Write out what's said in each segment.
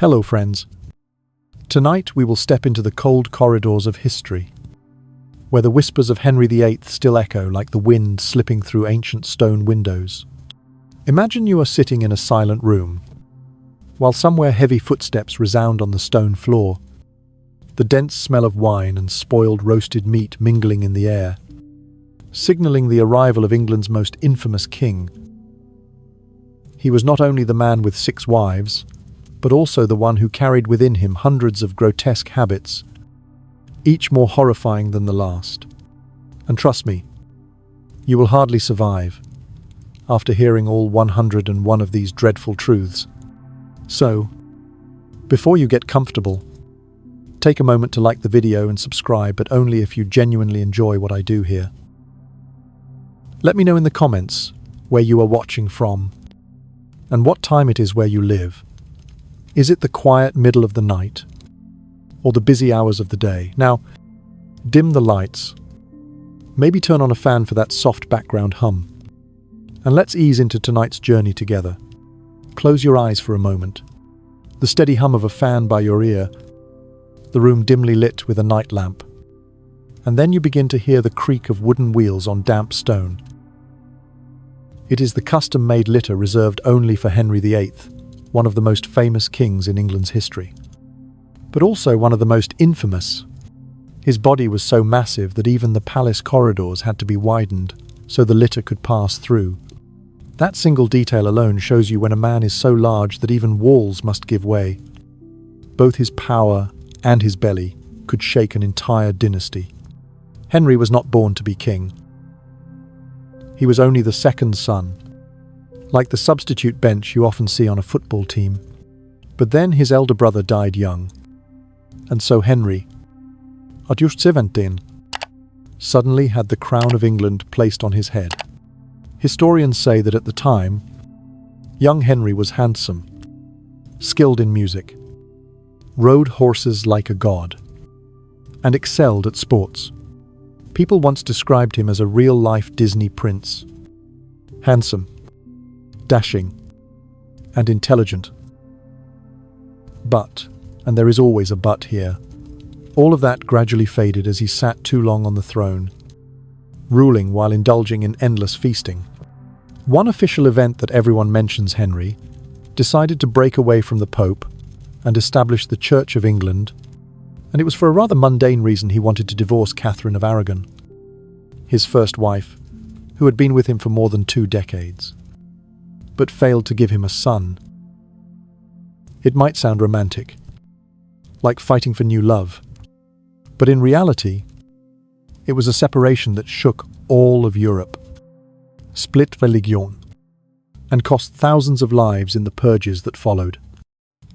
Hello, friends. Tonight we will step into the cold corridors of history, where the whispers of Henry VIII still echo like the wind slipping through ancient stone windows. Imagine you are sitting in a silent room, while somewhere heavy footsteps resound on the stone floor, the dense smell of wine and spoiled roasted meat mingling in the air, signaling the arrival of England's most infamous king. He was not only the man with 6 wives, but also the one who carried within him hundreds of grotesque habits, each more horrifying than the last. And trust me, you will hardly survive after hearing all 101 of these dreadful truths. So, before you get comfortable, take a moment to like the video and subscribe, but only if you genuinely enjoy what I do here. Let me know in the comments where you are watching from and what time it is where you live. Is it the quiet middle of the night or the busy hours of the day? Now, dim the lights, maybe turn on a fan for that soft background hum, and let's ease into tonight's journey together. Close your eyes for a moment. The steady hum of a fan by your ear, the room dimly lit with a night lamp, and then you begin to hear the creak of wooden wheels on damp stone. It is the custom-made litter reserved only for Henry VIII, one of the most famous kings in England's history, but also one of the most infamous. His body was so massive that even the palace corridors had to be widened so the litter could pass through. That single detail alone shows you when a man is so large that even walls must give way. Both his power and his belly could shake an entire dynasty. Henry was not born to be king. He was only the second son, like the substitute bench you often see on a football team. But then his elder brother died young, and so Henry, at just 17, suddenly had the crown of England placed on his head. Historians say that at the time, young Henry was handsome, skilled in music, rode horses like a god, and excelled at sports. People once described him as a real-life Disney prince. Handsome, dashing, and intelligent. But, and there is always a but here, all of that gradually faded as he sat too long on the throne, ruling while indulging in endless feasting. One official event that everyone mentions Henry decided to break away from the Pope and establish the Church of England, and it was for a rather mundane reason. He wanted to divorce Catherine of Aragon, his first wife, who had been with him for more than 2 decades, but failed to give him a son. It might sound romantic, like fighting for new love, but in reality, it was a separation that shook all of Europe, split religion, and cost thousands of lives in the purges that followed.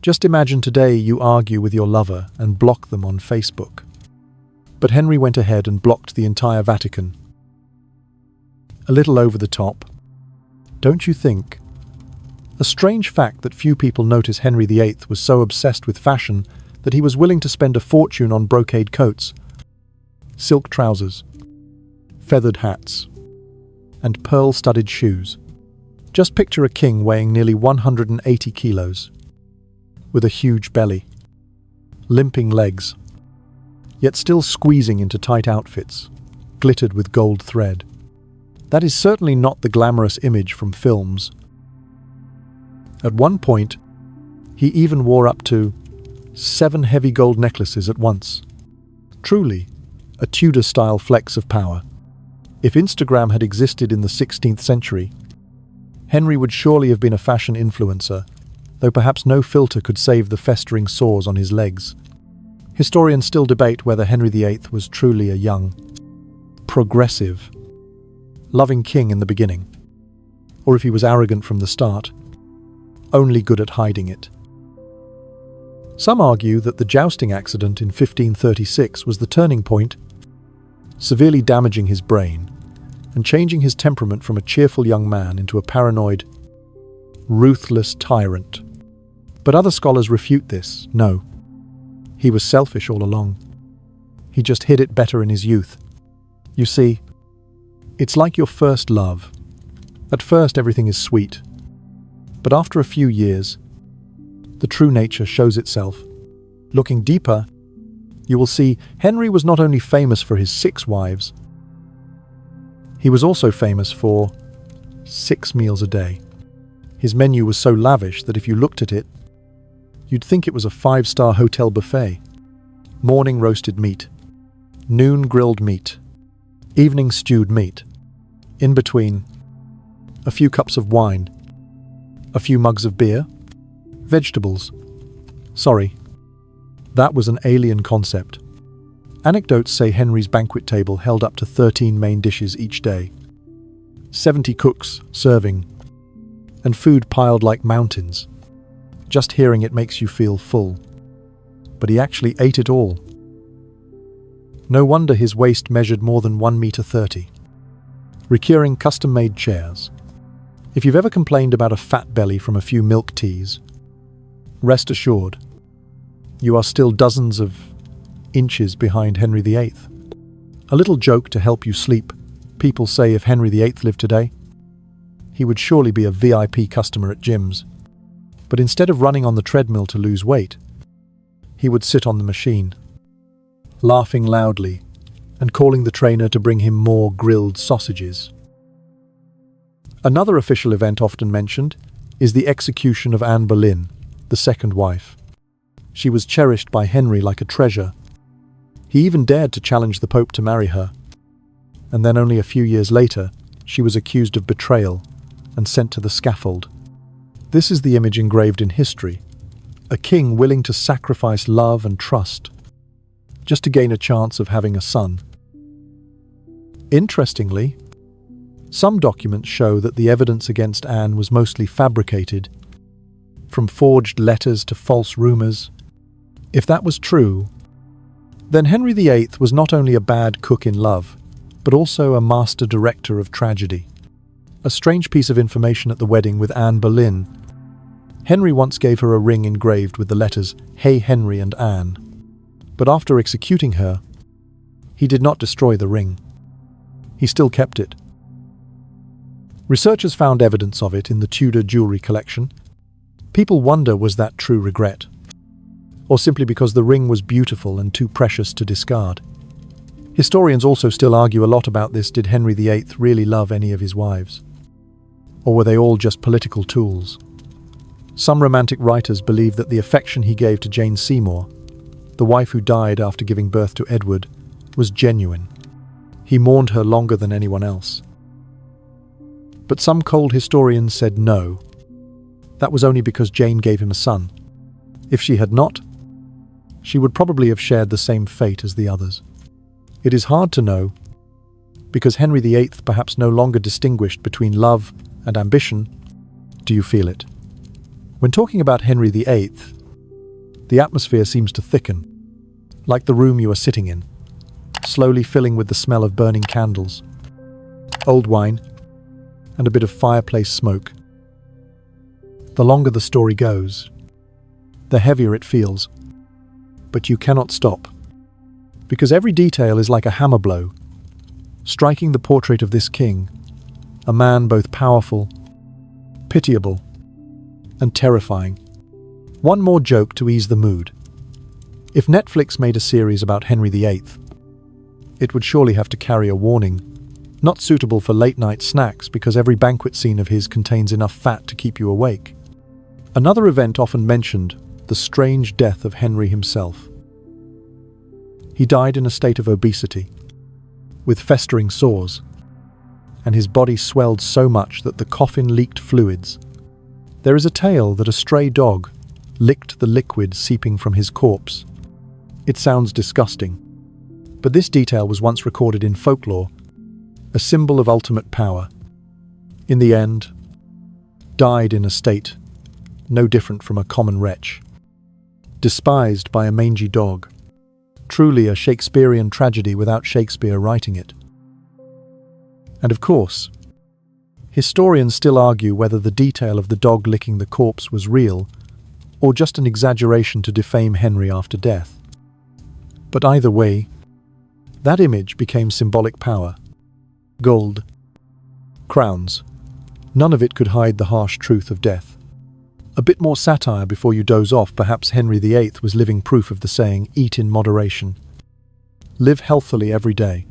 Just imagine today you argue with your lover and block them on Facebook. But Henry went ahead and blocked the entire Vatican. A little over the top, don't you think? A strange fact that few people notice Henry VIII was so obsessed with fashion that he was willing to spend a fortune on brocade coats, silk trousers, feathered hats, and pearl-studded shoes. Just picture a king weighing nearly 180 kilos, with a huge belly, limping legs, yet still squeezing into tight outfits, glittered with gold thread. That is certainly not the glamorous image from films. At one point, he even wore up to 7 heavy gold necklaces at once. Truly, a Tudor-style flex of power. If Instagram had existed in the 16th century, Henry would surely have been a fashion influencer, though perhaps no filter could save the festering sores on his legs. Historians still debate whether Henry VIII was truly a young, progressive, loving king in the beginning, or if he was arrogant from the start, only good at hiding it. Some argue that the jousting accident in 1536 was the turning point, severely damaging his brain and changing his temperament from a cheerful young man into a paranoid, ruthless tyrant. But other scholars refute this. No, he was selfish all along. He just hid it better in his youth. You see, it's like your first love. At first everything is sweet, but after a few years, the true nature shows itself. Looking deeper, you will see Henry was not only famous for his 6 wives, he was also famous for 6 meals a day. His menu was so lavish that if you looked at it, you'd think it was a 5-star hotel buffet. Morning roasted meat, noon grilled meat, evening stewed meat. In between, a few cups of wine, a few mugs of beer, vegetables. Sorry, that was an alien concept. Anecdotes say Henry's banquet table held up to 13 main dishes each day, 70 cooks serving, and food piled like mountains. Just hearing it makes you feel full. But he actually ate it all. No wonder his waist measured more than 1.30 meters. Recurring custom-made chairs. If you've ever complained about a fat belly from a few milk teas, rest assured, you are still dozens of inches behind Henry VIII. A little joke to help you sleep. People say if Henry VIII lived today, he would surely be a VIP customer at gyms. But instead of running on the treadmill to lose weight, he would sit on the machine, laughing loudly and calling the trainer to bring him more grilled sausages. Another official event often mentioned is the execution of Anne Boleyn, the second wife. She was cherished by Henry like a treasure. He even dared to challenge the Pope to marry her. And then only a few years later, she was accused of betrayal and sent to the scaffold. This is the image engraved in history. A king willing to sacrifice love and trust just to gain a chance of having a son. Interestingly, some documents show that the evidence against Anne was mostly fabricated, from forged letters to false rumors. If that was true, then Henry VIII was not only a bad cook in love, but also a master director of tragedy. A strange piece of information at the wedding with Anne Boleyn. Henry once gave her a ring engraved with the letters, "Hey Henry and Anne." But after executing her, he did not destroy the ring. He still kept it. Researchers found evidence of it in the Tudor jewelry collection. People wonder, was that true regret? Or simply because the ring was beautiful and too precious to discard? Historians also still argue a lot about this. Did Henry VIII really love any of his wives? Or were they all just political tools? Some romantic writers believe that the affection he gave to Jane Seymour, the wife who died after giving birth to Edward, was genuine. He mourned her longer than anyone else. But some cold historians said no. That was only because Jane gave him a son. If she had not, she would probably have shared the same fate as the others. It is hard to know, because Henry VIII perhaps no longer distinguished between love and ambition. Do you feel it? When talking about Henry VIII, the atmosphere seems to thicken, like the room you are sitting in, slowly filling with the smell of burning candles, old wine, and a bit of fireplace smoke. The longer the story goes, the heavier it feels. But you cannot stop, because every detail is like a hammer blow, striking the portrait of this king, a man both powerful, pitiable, and terrifying. One more joke to ease the mood. If Netflix made a series about Henry VIII, it would surely have to carry a warning, not suitable for late-night snacks because every banquet scene of his contains enough fat to keep you awake. Another event often mentioned, the strange death of Henry himself. He died in a state of obesity, with festering sores, and his body swelled so much that the coffin leaked fluids. There is a tale that a stray dog licked the liquid seeping from his corpse. It sounds disgusting, but this detail was once recorded in folklore, a symbol of ultimate power. In the end, died in a state no different from a common wretch, despised by a mangy dog. Truly a Shakespearean tragedy without Shakespeare writing it. And of course, historians still argue whether the detail of the dog licking the corpse was real or just an exaggeration to defame Henry after death. But either way, that image became symbolic power. Gold, crowns, none of it could hide the harsh truth of death. A bit more satire before you doze off. Perhaps Henry VIII was living proof of the saying, eat in moderation. Live healthily every day.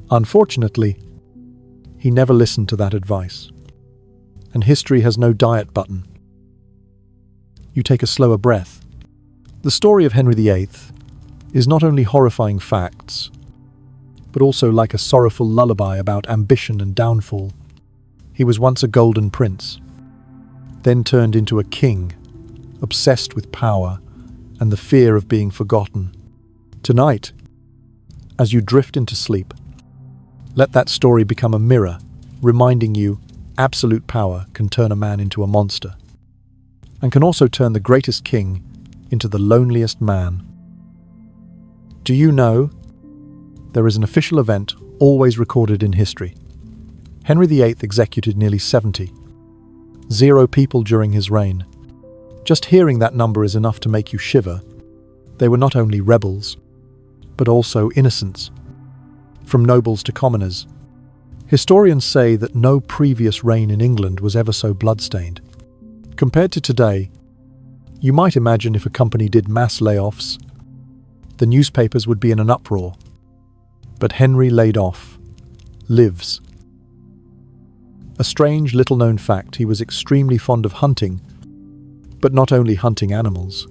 Unfortunately, he never listened to that advice. And history has no diet button. You take a slower breath. The story of Henry VIII is not only horrifying facts, but also like a sorrowful lullaby about ambition and downfall. He was once a golden prince, then turned into a king, obsessed with power and the fear of being forgotten. Tonight, as you drift into sleep, let that story become a mirror, reminding you absolute power can turn a man into a monster, and can also turn the greatest king into the loneliest man. Do you know there is an official event always recorded in history? Henry VIII executed nearly 70 people during his reign. Just hearing that number is enough to make you shiver. They were not only rebels, but also innocents, from nobles to commoners. Historians say that no previous reign in England was ever so bloodstained. Compared to today, you might imagine if a company did mass layoffs, the newspapers would be in an uproar. But Henry laid off, lives. A strange little-known fact, he was extremely fond of hunting, but not only hunting animals.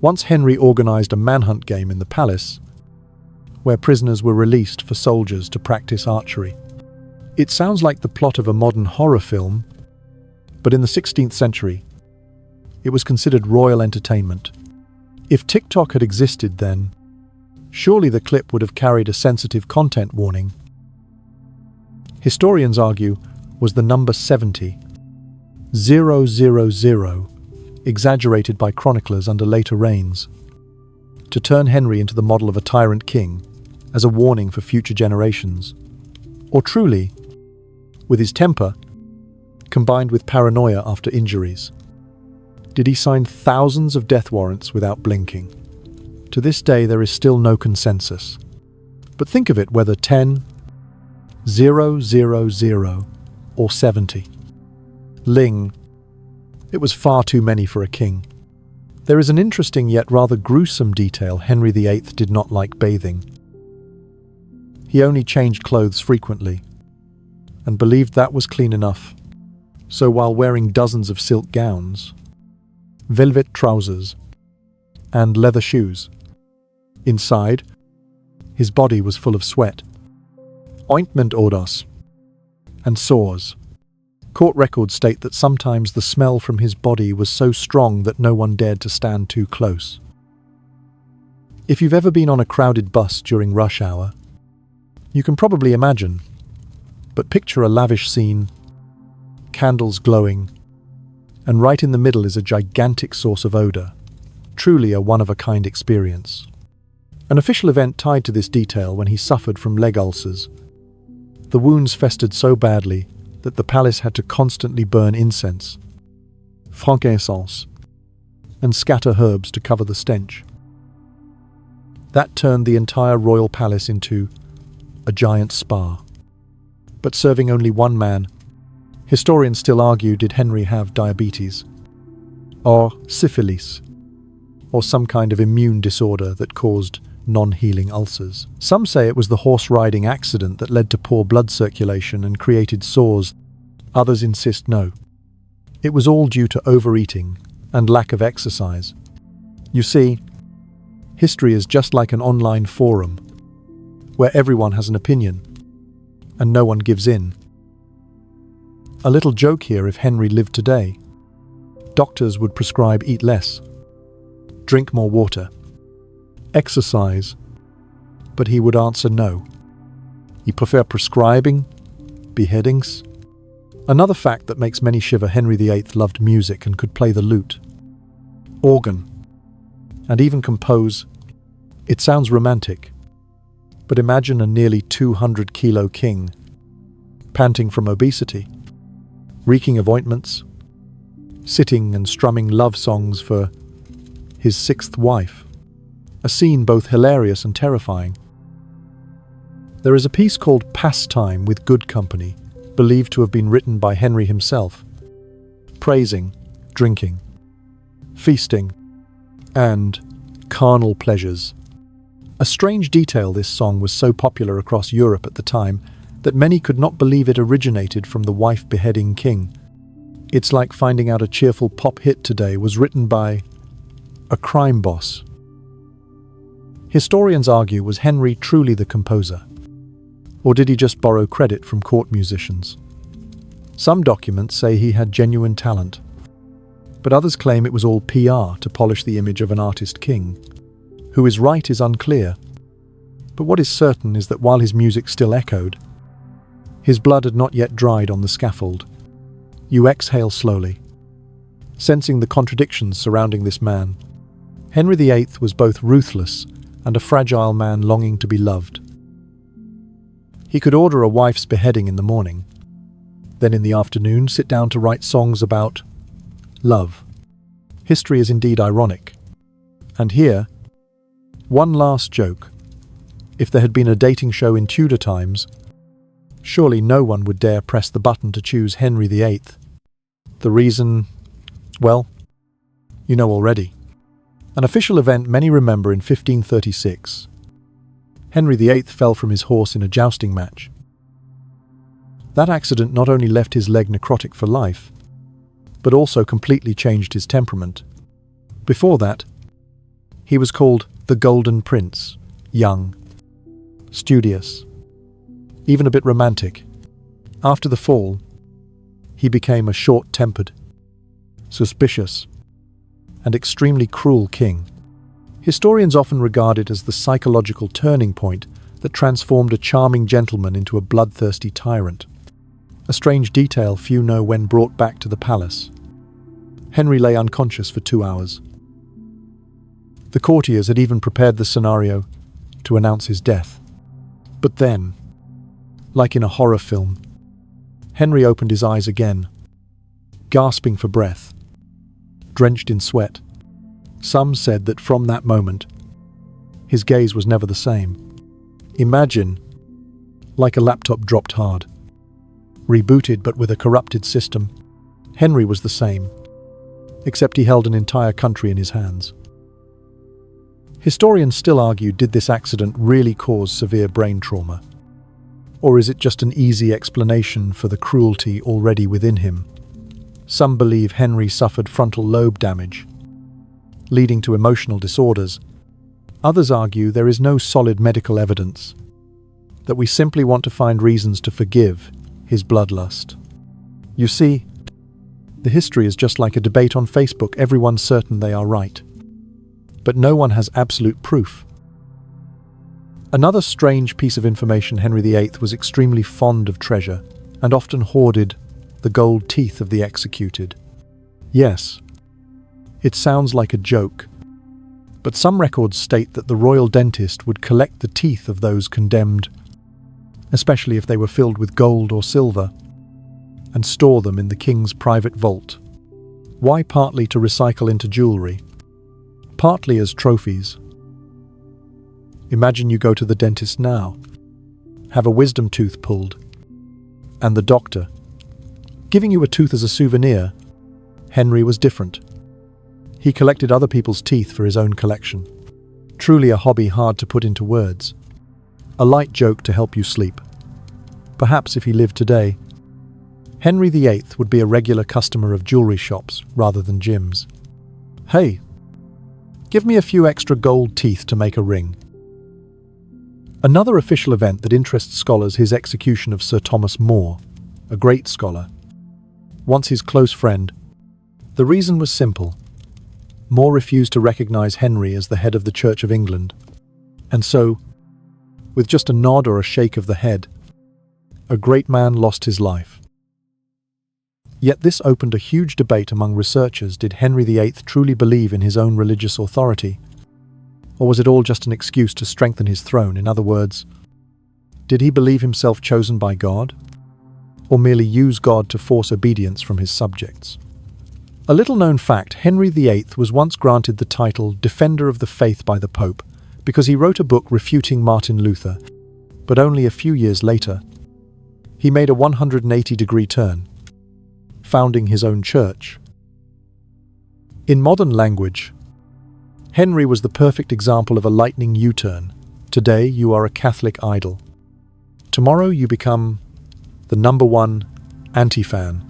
Once Henry organized a manhunt game in the palace, where prisoners were released for soldiers to practice archery. It sounds like the plot of a modern horror film, but in the 16th century, it was considered royal entertainment. If TikTok had existed then, surely the clip would have carried a sensitive content warning. Historians argue was the number 70, 000, exaggerated by chroniclers under later reigns, to turn Henry into the model of a tyrant king, as a warning for future generations. Or truly, with his temper, combined with paranoia after injuries, did he sign thousands of death warrants without blinking? To this day, there is still no consensus. But think of it, whether 10, 000, or 70. Ling. It was far too many for a king. There is an interesting yet rather gruesome detail. Henry VIII did not like bathing. He only changed clothes frequently, and believed that was clean enough. So while wearing dozens of silk gowns, velvet trousers, and leather shoes, inside, his body was full of sweat, ointment odors, and sores. Court records state that sometimes the smell from his body was so strong that no one dared to stand too close. If you've ever been on a crowded bus during rush hour, you can probably imagine, but picture a lavish scene, candles glowing, and right in the middle is a gigantic source of odor, truly a one-of-a-kind experience. An official event tied to this detail when he suffered from leg ulcers. The wounds festered so badly that the palace had to constantly burn incense, frankincense, and scatter herbs to cover the stench. That turned the entire royal palace into a giant spa. But serving only one man, historians still argue, did Henry have diabetes, or syphilis, or some kind of immune disorder that caused non-healing ulcers? Some say it was the horse-riding accident that led to poor blood circulation and created sores. Others insist no. It was all due to overeating and lack of exercise. You see, history is just like an online forum, where everyone has an opinion, and no one gives in. A little joke here: if Henry lived today, doctors would prescribe eat less, drink more water, exercise, but he would answer no. He preferred prescribing beheadings. Another fact that makes many shiver: Henry VIII loved music and could play the lute, organ, and even compose. It sounds romantic, but imagine a nearly 200-kilo king, panting from obesity, reeking of ointments, sitting and strumming love songs for his sixth wife. A scene both hilarious and terrifying. There is a piece called Pastime with Good Company, believed to have been written by Henry himself, praising drinking. feasting, and carnal pleasures. A strange detail, this song was so popular across Europe at the time that many could not believe it originated from the wife-beheading king. It's like finding out a cheerful pop hit today was written by a crime boss. Historians argue, was Henry truly the composer? Or did he just borrow credit from court musicians? Some documents say he had genuine talent, but others claim it was all PR to polish the image of an artist king. Who is right is unclear, but what is certain is that while his music still echoed, his blood had not yet dried on the scaffold. You exhale slowly, sensing the contradictions surrounding this man. Henry VIII was both ruthless and a fragile man longing to be loved. He could order a wife's beheading in the morning, then in the afternoon sit down to write songs about love. History is indeed ironic. And here, one last joke. If there had been a dating show in Tudor times, surely no one would dare press the button to choose Henry VIII. The reason, well, you know already. An official event many remember in 1536. Henry VIII fell from his horse in a jousting match. That accident not only left his leg necrotic for life, but also completely changed his temperament. Before that, he was called the Golden Prince, young, studious, even a bit romantic. After the fall, he became a short-tempered, suspicious, and extremely cruel king. Historians often regard it as the psychological turning point that transformed a charming gentleman into a bloodthirsty tyrant. A strange detail few know: when brought back to the palace, Henry lay unconscious for 2 hours. The courtiers had even prepared the scenario to announce his death. But then, like in a horror film, Henry opened his eyes again, gasping for breath, drenched in sweat. Some said that from that moment, his gaze was never the same. Imagine, like a laptop dropped hard, rebooted but with a corrupted system. Henry was the same, except he held an entire country in his hands. Historians still argue, did this accident really cause severe brain trauma? Or is it just an easy explanation for the cruelty already within him? Some believe Henry suffered frontal lobe damage, leading to emotional disorders. Others argue there is no solid medical evidence, that we simply want to find reasons to forgive his bloodlust. You see, the history is just like a debate on Facebook. Everyone's certain they are right, but no one has absolute proof. Another strange piece of information: Henry VIII was extremely fond of treasure and often hoarded the gold teeth of the executed. Yes, it sounds like a joke, but some records state that the royal dentist would collect the teeth of those condemned, especially if they were filled with gold or silver, and store them in the king's private vault. Why? Partly to recycle into jewelry, partly as trophies. Imagine you go to the dentist now, have a wisdom tooth pulled, and the doctor giving you a tooth as a souvenir. Henry was different. He collected other people's teeth for his own collection. Truly a hobby hard to put into words. A light joke to help you sleep. Perhaps if he lived today, Henry VIII would be a regular customer of jewelry shops rather than gyms. Hey, give me a few extra gold teeth to make a ring. Another official event that interests scholars: his execution of Sir Thomas More, a great scholar, once his close friend. The reason was simple. More refused to recognize Henry as the head of the Church of England, and so, with just a nod or a shake of the head, a great man lost his life. Yet this opened a huge debate among researchers. Did Henry VIII truly believe in his own religious authority? Or was it all just an excuse to strengthen his throne? In other words, did he believe himself chosen by God? Or merely use God to force obedience from his subjects? A little-known fact: Henry VIII was once granted the title Defender of the Faith by the Pope because he wrote a book refuting Martin Luther, but only a few years later, he made a 180-degree turn, founding his own church. In modern language, Henry was the perfect example of a lightning U-turn. Today, you are a Catholic idol. Tomorrow, you become the #1 anti-fan.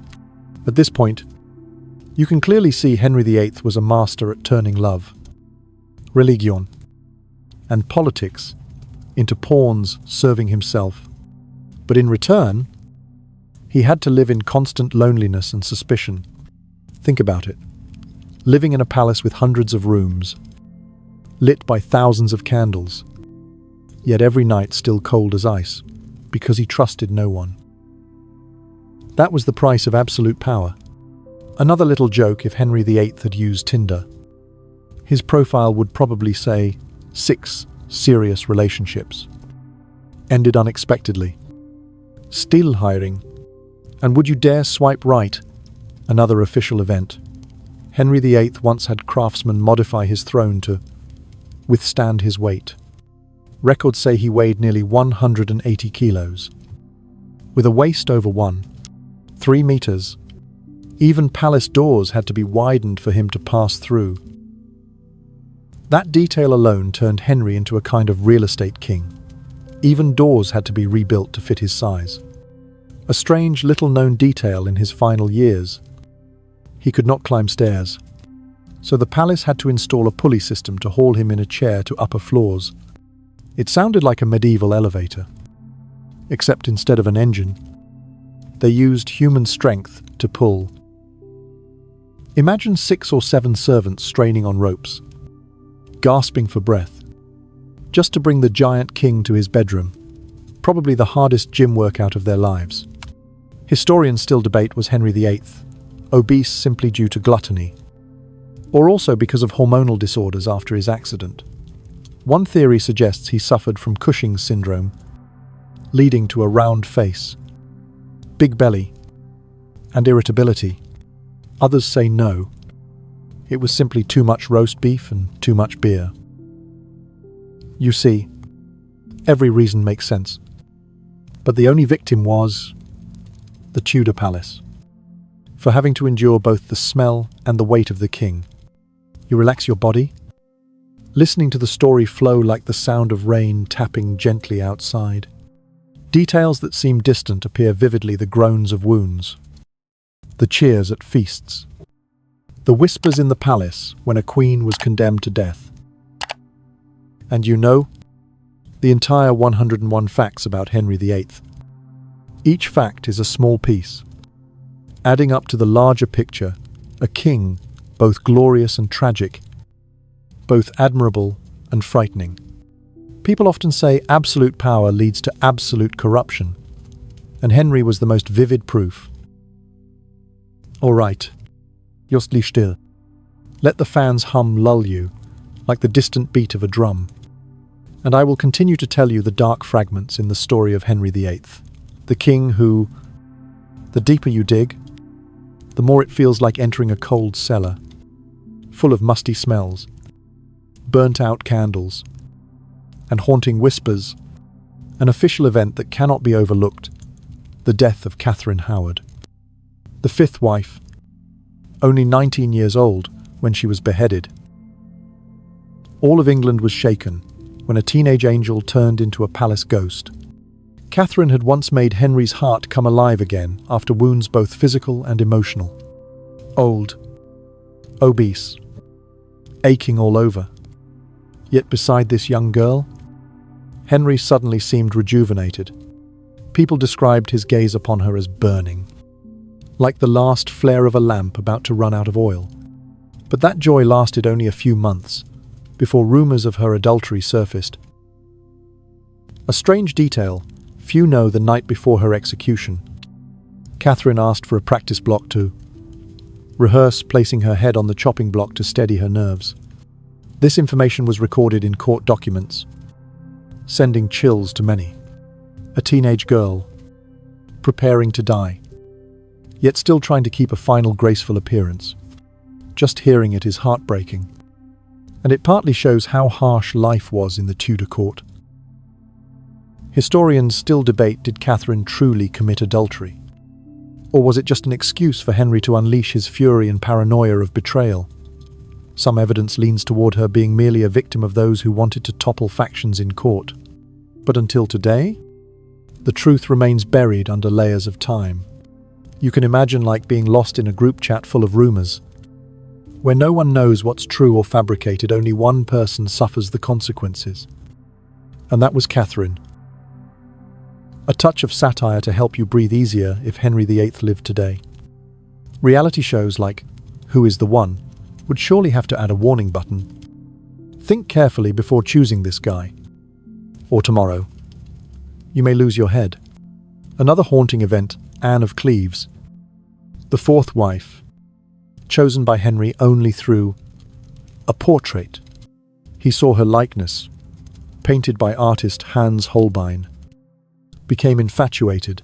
At this point, you can clearly see Henry VIII was a master at turning love, religion, and politics into pawns serving himself. But in return, he had to live in constant loneliness and suspicion. Think about it. Living in a palace with hundreds of rooms, lit by thousands of candles, yet every night still cold as ice, because he trusted no one. That was the price of absolute power. Another little joke: if Henry VIII had used Tinder, his profile would probably say 6 serious relationships, ended unexpectedly, still hiring, and would you dare swipe right? Another official event. Henry VIII once had craftsmen modify his throne to withstand his weight. Records say he weighed nearly 180 kilos. With a waist over 3 meters, even palace doors had to be widened for him to pass through. That detail alone turned Henry into a kind of real estate king. Even doors had to be rebuilt to fit his size. A strange, little-known detail in his final years. He could not climb stairs, so the palace had to install a pulley system to haul him in a chair to upper floors. It sounded like a medieval elevator, except instead of an engine, they used human strength to pull. Imagine 6 or 7 servants straining on ropes, gasping for breath, just to bring the giant king to his bedroom, probably the hardest gym workout of their lives. Historians still debate, was Henry VIII obese simply due to gluttony, or also because of hormonal disorders after his accident. One theory suggests he suffered from Cushing's syndrome, leading to a round face, big belly, and irritability. Others say no, it was simply too much roast beef and too much beer. You see, every reason makes sense. But the only victim was the Tudor palace, for having to endure both the smell and the weight of the king. You relax your body, listening to the story flow like the sound of rain tapping gently outside. Details that seem distant appear vividly: the groans of wounds, the cheers at feasts, the whispers in the palace when a queen was condemned to death. And you know, the entire 101 facts about Henry VIII. Each fact is a small piece, adding up to the larger picture: a king, both glorious and tragic, both admirable and frightening. People often say absolute power leads to absolute corruption, and Henry was the most vivid proof. All right, just lie still. Let the fans hum lull you, like the distant beat of a drum, and I will continue to tell you the dark fragments in the story of Henry VIII, the king who, the deeper you dig, the more it feels like entering a cold cellar, full of musty smells, burnt-out candles, and haunting whispers. An official event that cannot be overlooked: the death of Catherine Howard, the 5th wife, only 19 years old when she was beheaded. All of England was shaken when a teenage angel turned into a palace ghost. Catherine had once made Henry's heart come alive again after wounds both physical and emotional. Old, obese, aching all over. Yet beside this young girl, Henry suddenly seemed rejuvenated. People described his gaze upon her as burning, like the last flare of a lamp about to run out of oil. But that joy lasted only a few months, before rumors of her adultery surfaced. A strange detail: few know the night before her execution, Catherine asked for a practice block to rehearse placing her head on the chopping block to steady her nerves. This information was recorded in court documents, sending chills to many. A teenage girl, preparing to die, yet still trying to keep a final graceful appearance. Just hearing it is heartbreaking, and it partly shows how harsh life was in the Tudor court. Historians still debate: did Catherine truly commit adultery? Or was it just an excuse for Henry to unleash his fury and paranoia of betrayal? Some evidence leans toward her being merely a victim of those who wanted to topple factions in court. But until today, the truth remains buried under layers of time. You can imagine like being lost in a group chat full of rumors, where no one knows what's true or fabricated, only one person suffers the consequences. And that was Catherine. A touch of satire to help you breathe easier if Henry VIII lived today. Reality shows like Who is the One would surely have to add a warning button. Think carefully before choosing this guy. Or tomorrow, you may lose your head. Another haunting event, Anne of Cleves, the fourth wife, chosen by Henry only through a portrait. He saw her likeness, painted by artist Hans Holbein, became infatuated,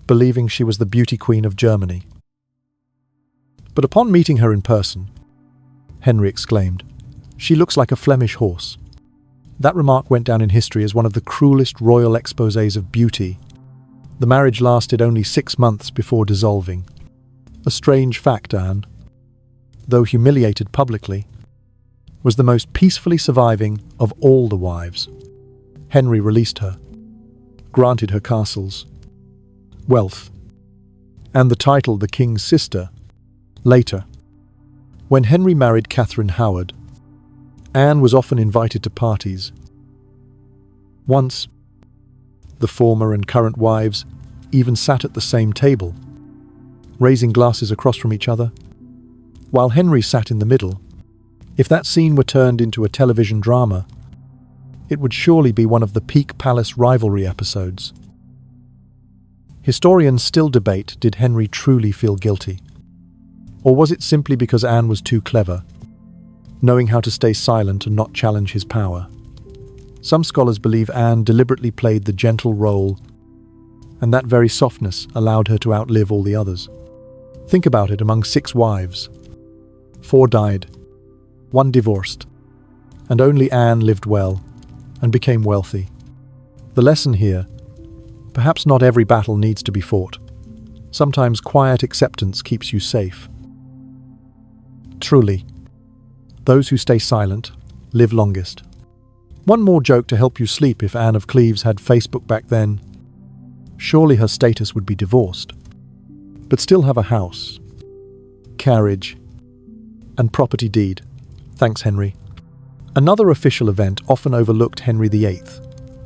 believing she was the beauty queen of Germany. But upon meeting her in person, Henry exclaimed, "She looks like a Flemish horse." That remark went down in history as one of the cruelest royal exposés of beauty. The marriage lasted only 6 months before dissolving. A strange fact, Anne, though humiliated publicly, was the most peacefully surviving of all the wives. Henry released her, granted her castles, wealth, and the title the king's sister. Later, when Henry married Catherine Howard, Anne was often invited to parties. Once, the former and current wives even sat at the same table, raising glasses across from each other, while Henry sat in the middle. If that scene were turned into a television drama, it would surely be one of the peak palace rivalry episodes. Historians still debate, did Henry truly feel guilty? Or was it simply because Anne was too clever, knowing how to stay silent and not challenge his power? Some scholars believe Anne deliberately played the gentle role, and that very softness allowed her to outlive all the others. Think about it, among 6 wives, 4 died, 1 divorced, and only Anne lived well and became wealthy. The lesson here, perhaps not every battle needs to be fought. Sometimes quiet acceptance keeps you safe. Truly, those who stay silent live longest. One more joke to help you sleep: if Anne of Cleves had Facebook back then, surely her status would be divorced, but still have a house, carriage, and property deed. Thanks, Henry. Another official event often overlooked: Henry VIII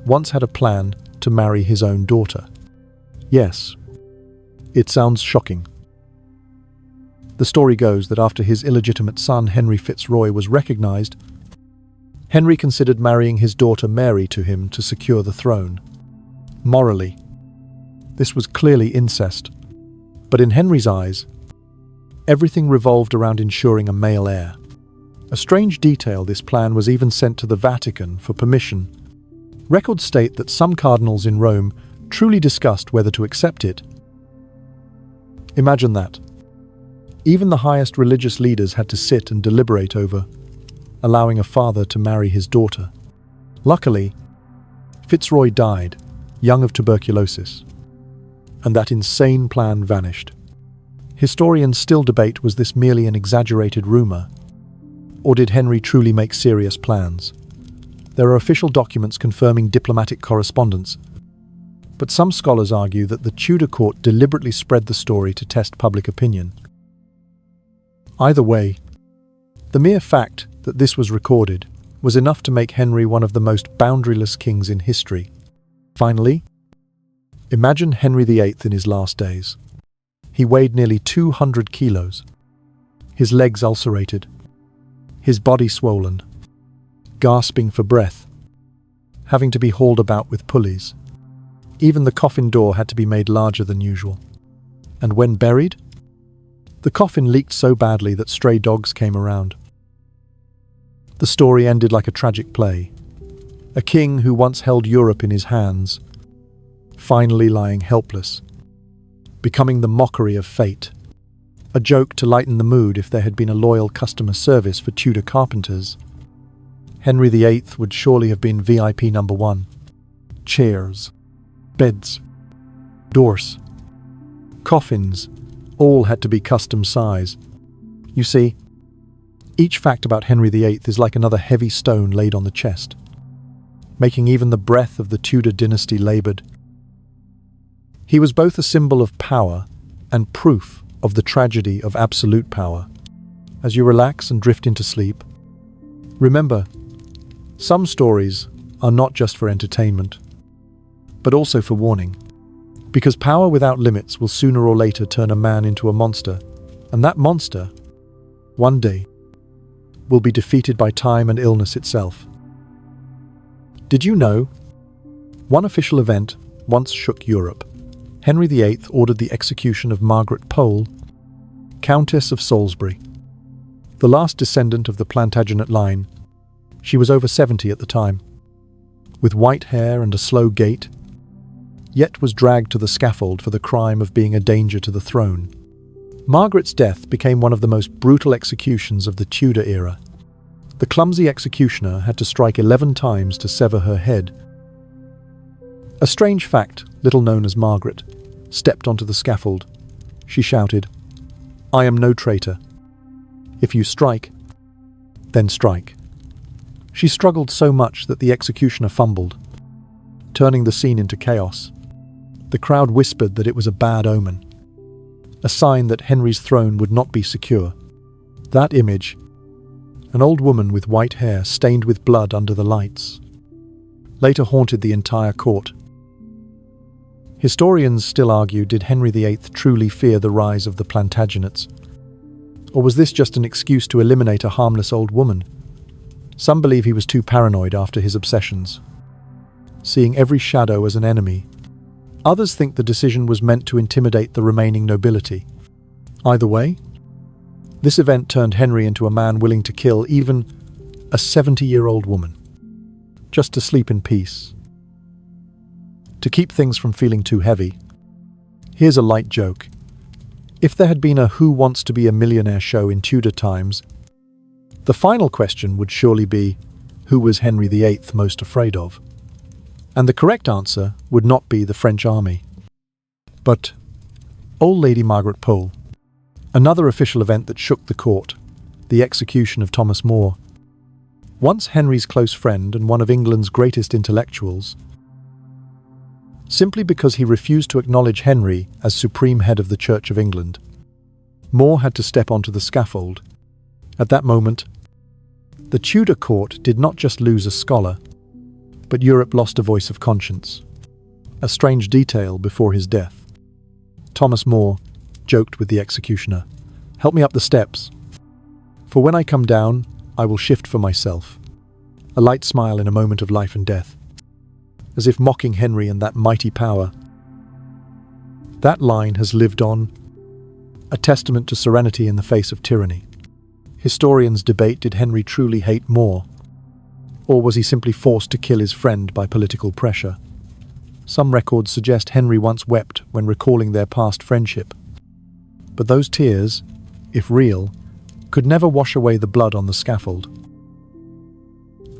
once had a plan to marry his own daughter. Yes, it sounds shocking. The story goes that after his illegitimate son Henry Fitzroy was recognized, Henry considered marrying his daughter Mary to him to secure the throne. Morally, this was clearly incest, but in Henry's eyes, everything revolved around ensuring a male heir. A strange detail: this plan was even sent to the Vatican for permission. Records state that some cardinals in Rome truly discussed whether to accept it. Imagine that. Even the highest religious leaders had to sit and deliberate over allowing a father to marry his daughter. Luckily, Fitzroy died, young of tuberculosis, and that insane plan vanished. Historians still debate, was this merely an exaggerated rumor, or did Henry truly make serious plans? There are official documents confirming diplomatic correspondence, but some scholars argue that the Tudor court deliberately spread the story to test public opinion. Either way, the mere fact that this was recorded was enough to make Henry one of the most boundaryless kings in history. Finally, imagine Henry VIII in his last days. He weighed nearly 200 kilos, his legs ulcerated, his body swollen, gasping for breath, having to be hauled about with pulleys. Even the coffin door had to be made larger than usual. And when buried, the coffin leaked so badly that stray dogs came around. The story ended like a tragic play. A king who once held Europe in his hands, finally lying helpless, becoming the mockery of fate. A joke to lighten the mood if there had been a loyal customer service for Tudor carpenters. Henry VIII would surely have been VIP number 1. Chairs, beds, doors, coffins, all had to be custom size. You see, Each fact about Henry VIII is like another heavy stone laid on the chest, making even the breath of the Tudor dynasty laboured. He was both a symbol of power and proof of the tragedy of absolute power. As you relax and drift into sleep, remember, some stories are not just for entertainment, but also for warning. Because power without limits will sooner or later turn a man into a monster, and that monster, one day, will be defeated by time and illness itself. Did you know? One official event once shook Europe. Henry VIII ordered the execution of Margaret Pole, Countess of Salisbury. The last descendant of the Plantagenet line, she was over 70 at the time. With white hair and a slow gait, yet was dragged to the scaffold for the crime of being a danger to the throne. Margaret's death became one of the most brutal executions of the Tudor era. The clumsy executioner had to strike 11 times to sever her head. A strange fact, little known as Margaret, stepped onto the scaffold. She shouted, "I am no traitor. If you strike, then strike." She struggled so much that the executioner fumbled, turning the scene into chaos. The crowd whispered that it was a bad omen, a sign that Henry's throne would not be secure. That image, an old woman with white hair stained with blood under the lights, later haunted the entire court. Historians still argue, did Henry VIII truly fear the rise of the Plantagenets? Or was this just an excuse to eliminate a harmless old woman? Some believe he was too paranoid after his obsessions, seeing every shadow as an enemy. Others think the decision was meant to intimidate the remaining nobility. Either way, this event turned Henry into a man willing to kill even a 70-year-old woman, just to sleep in peace. To keep things from feeling too heavy, here's a light joke. If there had been a Who Wants to Be a Millionaire show in Tudor times, the final question would surely be, who was Henry VIII most afraid of? And the correct answer would not be the French army, but old Lady Margaret Pole. Another official event that shook the court, the execution of Thomas More. Once Henry's close friend and one of England's greatest intellectuals, simply because he refused to acknowledge Henry as supreme head of the Church of England, More had to step onto the scaffold. At that moment, the Tudor court did not just lose a scholar, but Europe lost a voice of conscience. A strange detail before his death. Thomas More joked with the executioner, "Help me up the steps. For when I come down, I will shift for myself." A light smile in a moment of life and death, as if mocking Henry and that mighty power. That line has lived on, a testament to serenity in the face of tyranny. Historians debate, did Henry truly hate More, or was he simply forced to kill his friend by political pressure? Some records suggest Henry once wept when recalling their past friendship. But those tears, if real, could never wash away the blood on the scaffold.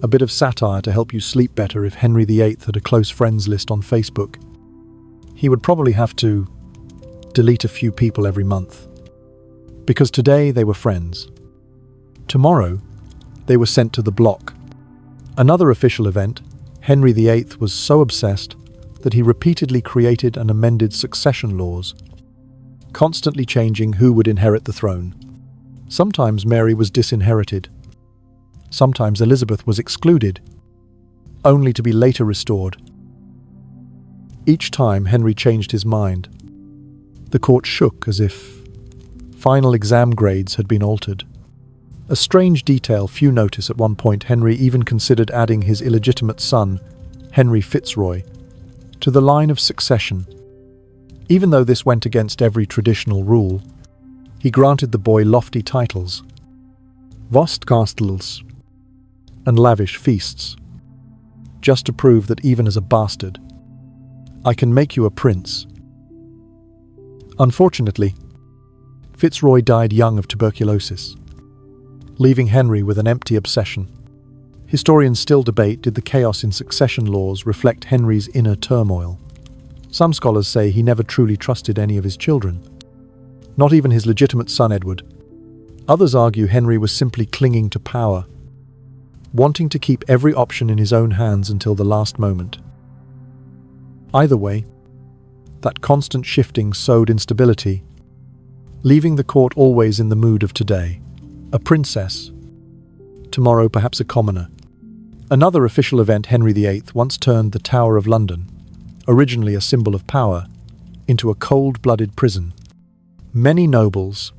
A bit of satire to help you sleep better. If Henry VIII had a close friends list on Facebook, he would probably have to delete a few people every month. Because today they were friends. Tomorrow, they were sent to the block. Another official event, Henry VIII was so obsessed that he repeatedly created and amended succession laws, constantly changing who would inherit the throne. Sometimes Mary was disinherited. Sometimes Elizabeth was excluded, only to be later restored. Each time Henry changed his mind, the court shook as if final exam grades had been altered. A strange detail few notice, at one point Henry even considered adding his illegitimate son, Henry Fitzroy, to the line of succession. Even though this went against every traditional rule, he granted the boy lofty titles, vast castles, and lavish feasts, just to prove that even as a bastard, I can make you a prince. Unfortunately, Fitzroy died young of tuberculosis, leaving Henry with an empty obsession. Historians still debate, did the chaos in succession laws reflect Henry's inner turmoil? Some scholars say he never truly trusted any of his children, not even his legitimate son Edward. Others argue Henry was simply clinging to power, wanting to keep every option in his own hands until the last moment. Either way, that constant shifting sowed instability, leaving the court always in the mood of today. A princess, tomorrow perhaps a commoner. Another official event, Henry VIII once turned the Tower of London, originally a symbol of power, into a cold-blooded prison. Many nobles,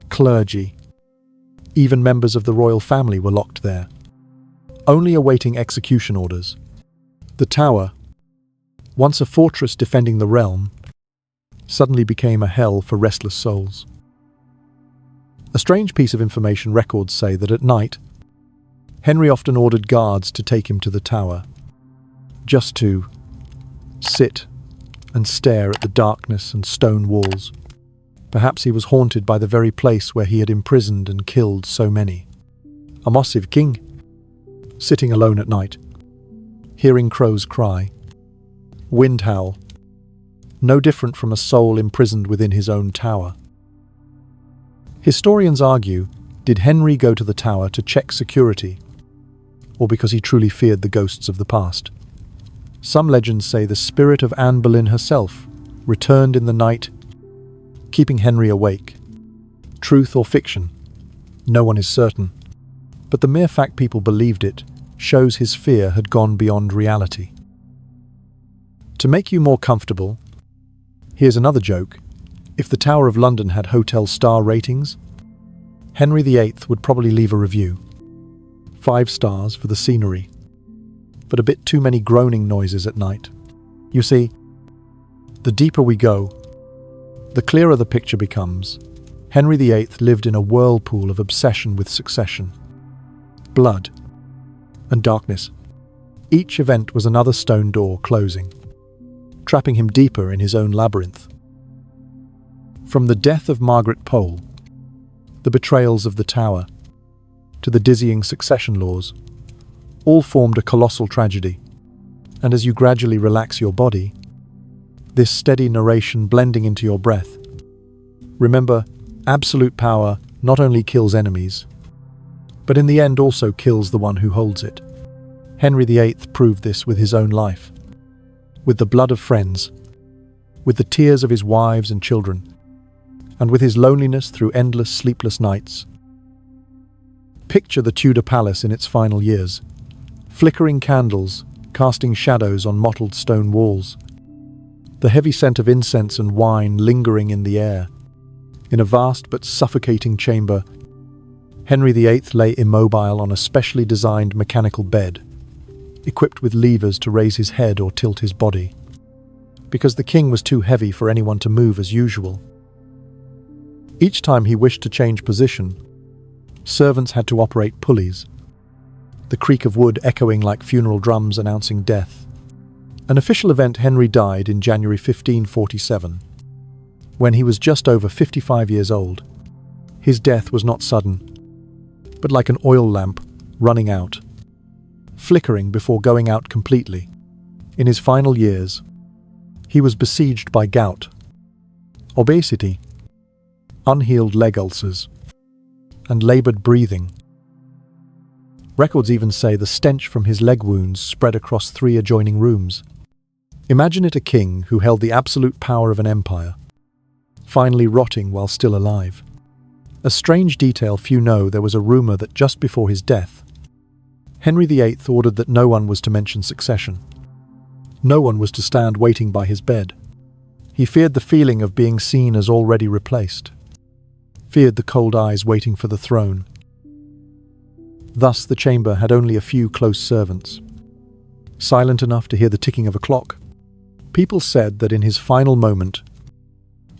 clergy, even members of the royal family were locked there, only awaiting execution orders. The Tower, once a fortress defending the realm, suddenly became a hell for restless souls. A strange piece of information: records say that at night, Henry often ordered guards to take him to the Tower, just to sit and stare at the darkness and stone walls. Perhaps he was haunted by the very place where he had imprisoned and killed so many. A massive king, sitting alone at night, hearing crows cry, wind howl, no different from a soul imprisoned within his own tower. Historians argue, did Henry go to the Tower to check security, or because he truly feared the ghosts of the past? Some legends say the spirit of Anne Boleyn herself returned in the night, keeping Henry awake. Truth or fiction? No one is certain. But the mere fact people believed it shows his fear had gone beyond reality. To make you more comfortable, here's another joke. If the Tower of London had hotel star ratings, Henry VIII would probably leave a review. 5 stars for the scenery, but a bit too many groaning noises at night. You see, the deeper we go, the clearer the picture becomes. Henry VIII lived in a whirlpool of obsession with succession, blood, and darkness. Each event was another stone door closing, trapping him deeper in his own labyrinth. From the death of Margaret Pole, the betrayals of the Tower, to the dizzying succession laws, all formed a colossal tragedy. And as you gradually relax your body, this steady narration blending into your breath, remember, absolute power not only kills enemies, but in the end also kills the one who holds it. Henry VIII proved this with his own life, with the blood of friends, with the tears of his wives and children, and with his loneliness through endless sleepless nights. Picture the Tudor palace in its final years, flickering candles, casting shadows on mottled stone walls, the heavy scent of incense and wine lingering in the air. In a vast but suffocating chamber, Henry VIII lay immobile on a specially designed mechanical bed, equipped with levers to raise his head or tilt his body, because the king was too heavy for anyone to move as usual. Each time he wished to change position, servants had to operate pulleys, the creak of wood echoing like funeral drums announcing death. An official event: Henry died in January 1547, when he was just over 55 years old. His death was not sudden, but like an oil lamp running out, flickering before going out completely. In his final years, he was besieged by gout, obesity, unhealed leg ulcers, and labored breathing. Records even say the stench from his leg wounds spread across 3 adjoining rooms. Imagine it: a king who held the absolute power of an empire, finally rotting while still alive. A strange detail few know: there was a rumor that just before his death, Henry VIII ordered that no one was to mention succession. No one was to stand waiting by his bed. He feared the feeling of being seen as already replaced, feared the cold eyes waiting for the throne. Thus the chamber had only a few close servants, silent enough to hear the ticking of a clock. People said that in his final moment,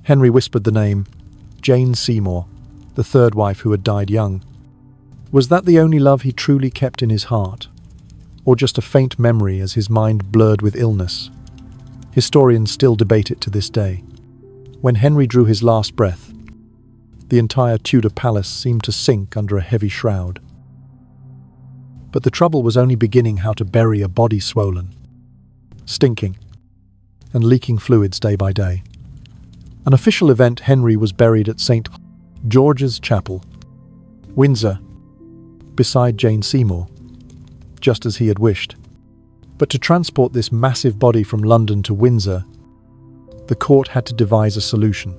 Henry whispered the name Jane Seymour, the 3rd wife who had died young. Was that the only love he truly kept in his heart, or just a faint memory as his mind blurred with illness? Historians still debate it to this day. When Henry drew his last breath, the entire Tudor palace seemed to sink under a heavy shroud. But the trouble was only beginning: how to bury a body swollen, stinking, and leaking fluids day by day. An official event: Henry was buried at St. George's Chapel, Windsor, beside Jane Seymour, just as he had wished. But to transport this massive body from London to Windsor, the court had to devise a solution.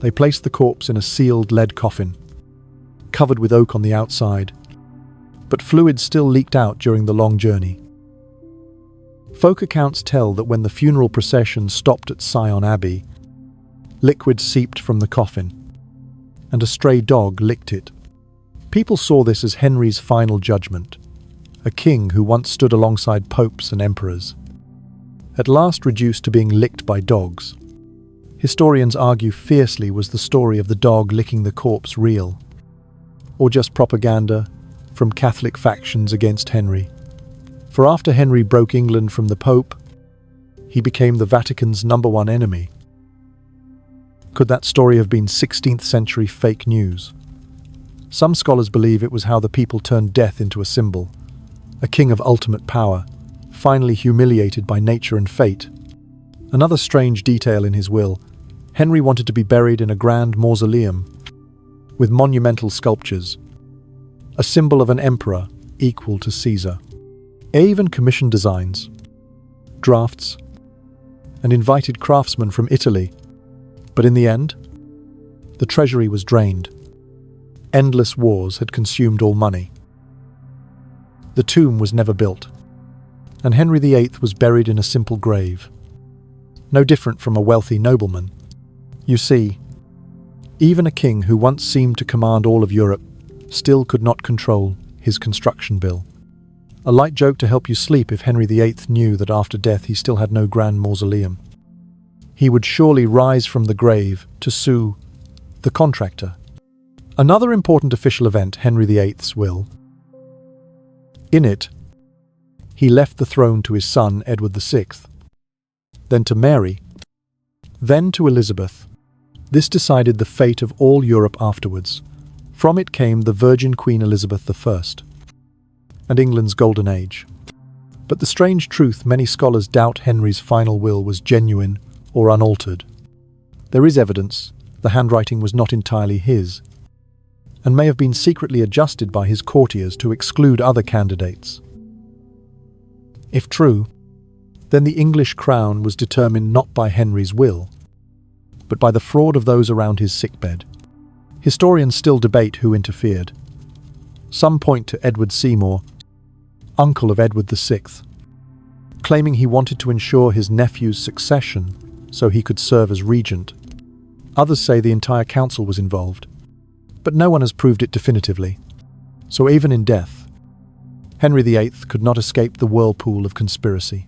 They placed the corpse in a sealed lead coffin, covered with oak on the outside, but fluid still leaked out during the long journey. Folk accounts tell that when the funeral procession stopped at Sion Abbey, liquid seeped from the coffin, and a stray dog licked it. People saw this as Henry's final judgment, a king who once stood alongside popes and emperors, at last reduced to being licked by dogs. Historians argue fiercely, was the story of the dog licking the corpse real, or just propaganda from Catholic factions against Henry? For after Henry broke England from the Pope, he became the Vatican's #1 enemy. Could that story have been 16th century fake news? Some scholars believe it was how the people turned death into a symbol, a king of ultimate power, finally humiliated by nature and fate. Another strange detail in his will: Henry wanted to be buried in a grand mausoleum with monumental sculptures, a symbol of an emperor equal to Caesar. He even commissioned designs, drafts, and invited craftsmen from Italy. But in the end, the treasury was drained. Endless wars had consumed all money. The tomb was never built, and Henry VIII was buried in a simple grave, no different from a wealthy nobleman. You see, even a king who once seemed to command all of Europe still could not control his construction bill. A light joke to help you sleep if Henry VIII knew that after death he still had no grand mausoleum. He would surely rise from the grave to sue the contractor. Another important official event, Henry VIII's will. In it, he left the throne to his son Edward VI, then to Mary, then to Elizabeth. This decided the fate of all Europe afterwards. From it came the Virgin Queen Elizabeth I, and England's Golden Age. But the strange truth, many scholars doubt Henry's final will was genuine or unaltered. There is evidence the handwriting was not entirely his, and may have been secretly adjusted by his courtiers to exclude other candidates. If true, then the English crown was determined not by Henry's will, but by the fraud of those around his sickbed. Historians still debate who interfered. Some point to Edward Seymour, uncle of Edward VI, claiming he wanted to ensure his nephew's succession so he could serve as regent. Others say the entire council was involved, but no one has proved it definitively. So even in death, Henry VIII could not escape the whirlpool of conspiracy.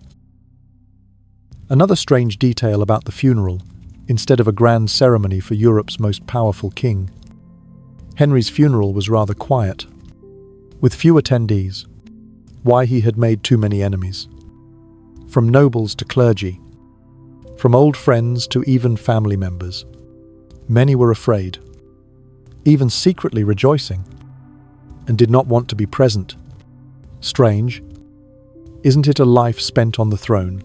Another strange detail about the funeral: instead of a grand ceremony for Europe's most powerful king, Henry's funeral was rather quiet, with few attendees. Why? He had made too many enemies. From nobles to clergy, from old friends to even family members. Many were afraid, even secretly rejoicing, and did not want to be present. Strange, isn't it? A life spent on the throne,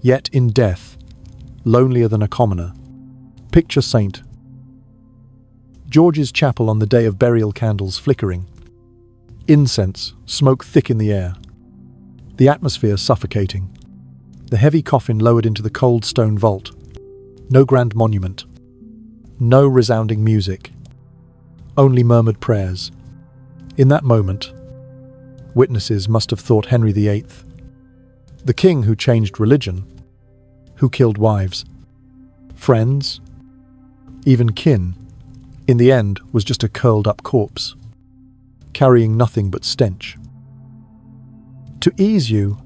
yet in death, lonelier than a commoner. Picture St. George's Chapel on the day of burial, candles flickering, incense, smoke thick in the air, the atmosphere suffocating, the heavy coffin lowered into the cold stone vault. No grand monument, no resounding music, only murmured prayers. In that moment, witnesses must have thought Henry VIII, the king who changed religion, who killed wives, friends, even kin, in the end was just a curled-up corpse, carrying nothing but stench. To ease you,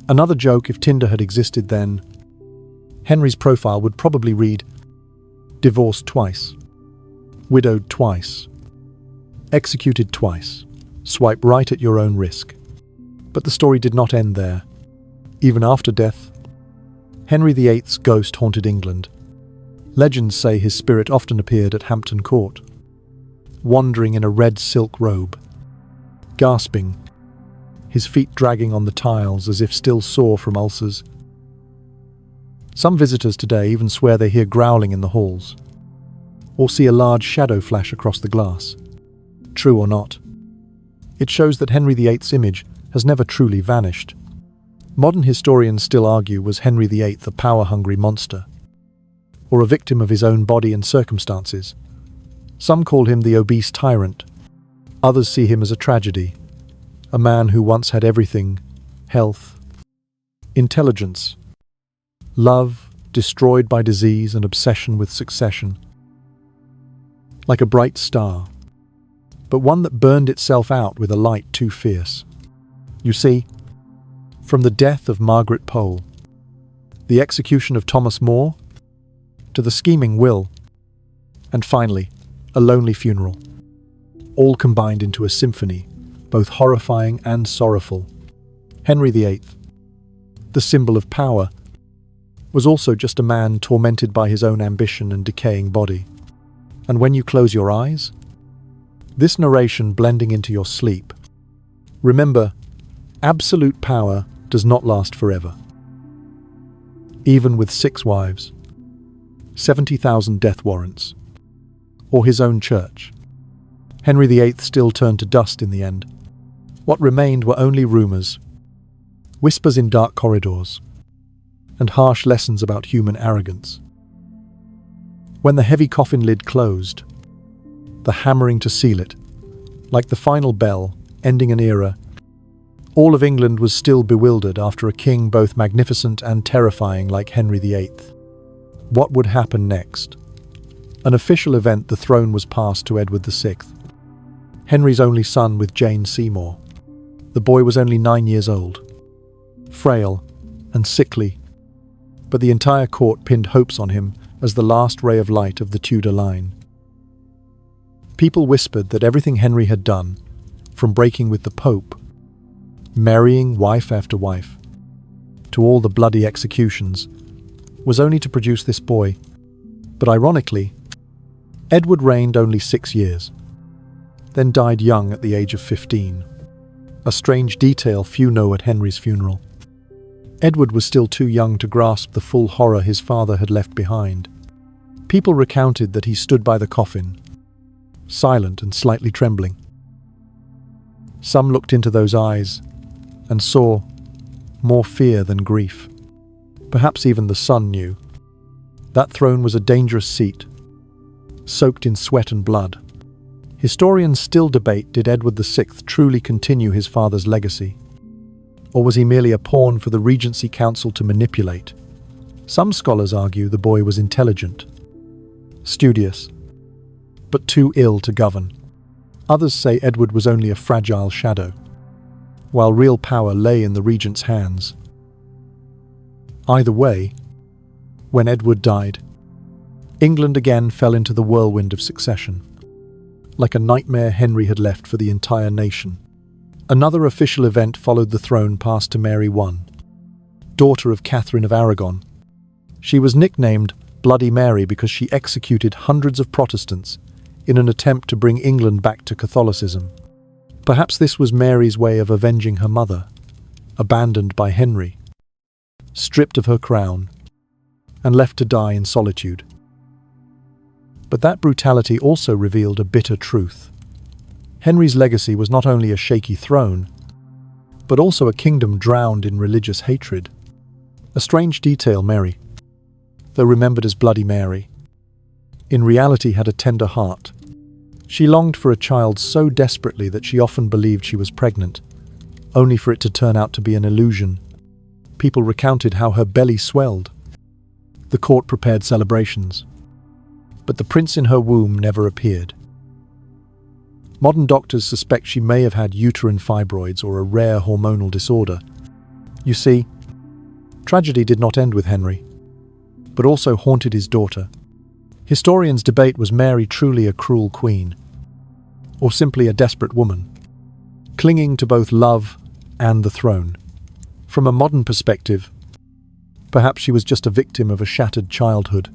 another joke: if Tinder had existed then, Henry's profile would probably read, divorced twice, widowed twice, executed twice. Swipe right at your own risk. But the story did not end there. Even after death, Henry VIII's ghost haunted England. Legends say his spirit often appeared at Hampton Court, wandering in a red silk robe, gasping, his feet dragging on the tiles as if still sore from ulcers. Some visitors today even swear they hear growling in the halls, or see a large shadow flash across the glass. true or not, it shows that Henry VIII's image has never truly vanished. Modern historians still argue, was Henry VIII a power-hungry monster, or a victim of his own body and circumstances? Some call him the obese tyrant. Others see him as a tragedy, a man who once had everything: health, intelligence, love, destroyed by disease and obsession with succession. Like a bright star, but one that burned itself out with a light too fierce. You see, from the death of Margaret Pole, the execution of Thomas More, to the scheming will, and finally, a lonely funeral, all combined into a symphony, both horrifying and sorrowful. Henry VIII, the symbol of power, was also just a man tormented by his own ambition and decaying body. And when you close your eyes, this narration blending into your sleep, remember, absolute power does not last forever. Even with 6 wives, 70,000 death warrants, or his own church, Henry VIII still turned to dust in the end. What remained were only rumours, whispers in dark corridors, and harsh lessons about human arrogance. When the heavy coffin lid closed, the hammering to seal it, like the final bell, ending an era, all of England was still bewildered after a king both magnificent and terrifying like Henry VIII. What would happen next? An official event, the throne was passed to Edward VI, Henry's only son with Jane Seymour. The boy was only 9 years old, frail and sickly, but the entire court pinned hopes on him as the last ray of light of the Tudor line. People whispered that everything Henry had done, from breaking with the Pope, marrying wife after wife, to all the bloody executions, was only to produce this boy. But ironically, Edward reigned only 6 years, then died young at the age of 15. A strange detail few know at Henry's funeral. Edward was still too young to grasp the full horror his father had left behind. People recounted that he stood by the coffin, silent and slightly trembling. Some looked into those eyes and saw more fear than grief. Perhaps even the son knew. That throne was a dangerous seat, soaked in sweat and blood. Historians still debate, did Edward VI truly continue his father's legacy? Or was he merely a pawn for the Regency Council to manipulate? Some scholars argue the boy was intelligent, studious, but too ill to govern. Others say Edward was only a fragile shadow, while real power lay in the regent's hands. Either way, when Edward died, England again fell into the whirlwind of succession. Like a nightmare Henry had left for the entire nation. Another official event followed the throne passed to Mary I, daughter of Catherine of Aragon. She was nicknamed Bloody Mary because she executed hundreds of Protestants in an attempt to bring England back to Catholicism. Perhaps this was Mary's way of avenging her mother, abandoned by Henry, stripped of her crown, and left to die in solitude. But that brutality also revealed a bitter truth. Henry's legacy was not only a shaky throne, but also a kingdom drowned in religious hatred. A strange detail, Mary, though remembered as Bloody Mary, in reality had a tender heart. She longed for a child so desperately that she often believed she was pregnant, only for it to turn out to be an illusion. People recounted how her belly swelled. The court prepared celebrations, but the prince in her womb never appeared. Modern doctors suspect she may have had uterine fibroids or a rare hormonal disorder. You see, tragedy did not end with Henry, but also haunted his daughter. Historians debate, was Mary truly a cruel queen, or simply a desperate woman, clinging to both love and the throne? From a modern perspective, perhaps she was just a victim of a shattered childhood,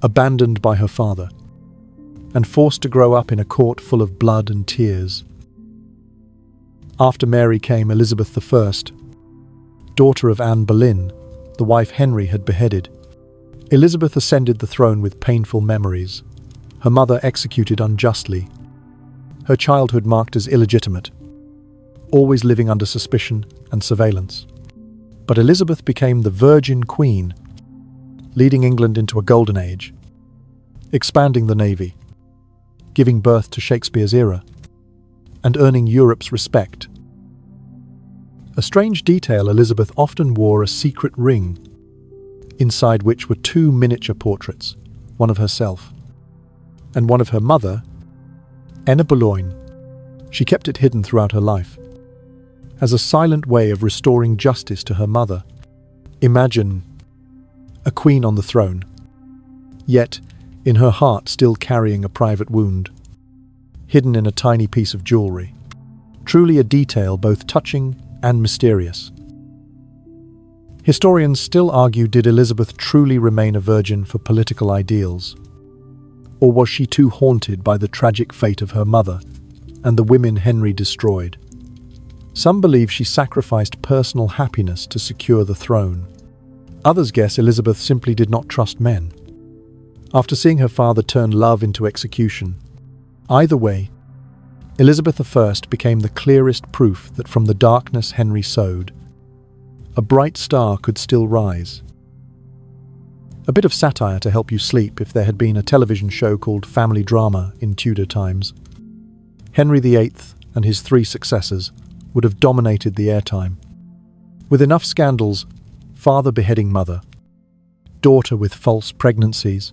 abandoned by her father, and forced to grow up in a court full of blood and tears. After Mary came Elizabeth I, daughter of Anne Boleyn, the wife Henry had beheaded. Elizabeth ascended the throne with painful memories, her mother executed unjustly, her childhood marked as illegitimate, always living under suspicion and surveillance. But Elizabeth became the Virgin Queen, leading England into a golden age, expanding the navy, giving birth to Shakespeare's era, and earning Europe's respect. A strange detail, Elizabeth often wore a secret ring, inside which were two miniature portraits, one of herself and one of her mother, Anne Boleyn. She kept it hidden throughout her life, as a silent way of restoring justice to her mother. Imagine a queen on the throne, yet in her heart still carrying a private wound, hidden in a tiny piece of jewelry. Truly a detail both touching and mysterious. Historians still argue, did Elizabeth truly remain a virgin for political ideals? Or was she too haunted by the tragic fate of her mother and the women Henry destroyed? Some believe she sacrificed personal happiness to secure the throne. Others guess Elizabeth simply did not trust men, after seeing her father turn love into execution. Either way, Elizabeth I became the clearest proof that from the darkness Henry sowed, a bright star could still rise. A bit of satire to help you sleep: if there had been a television show called Family Drama in Tudor times, Henry VIII and his three successors would have dominated the airtime. With enough scandals, father beheading mother, daughter with false pregnancies,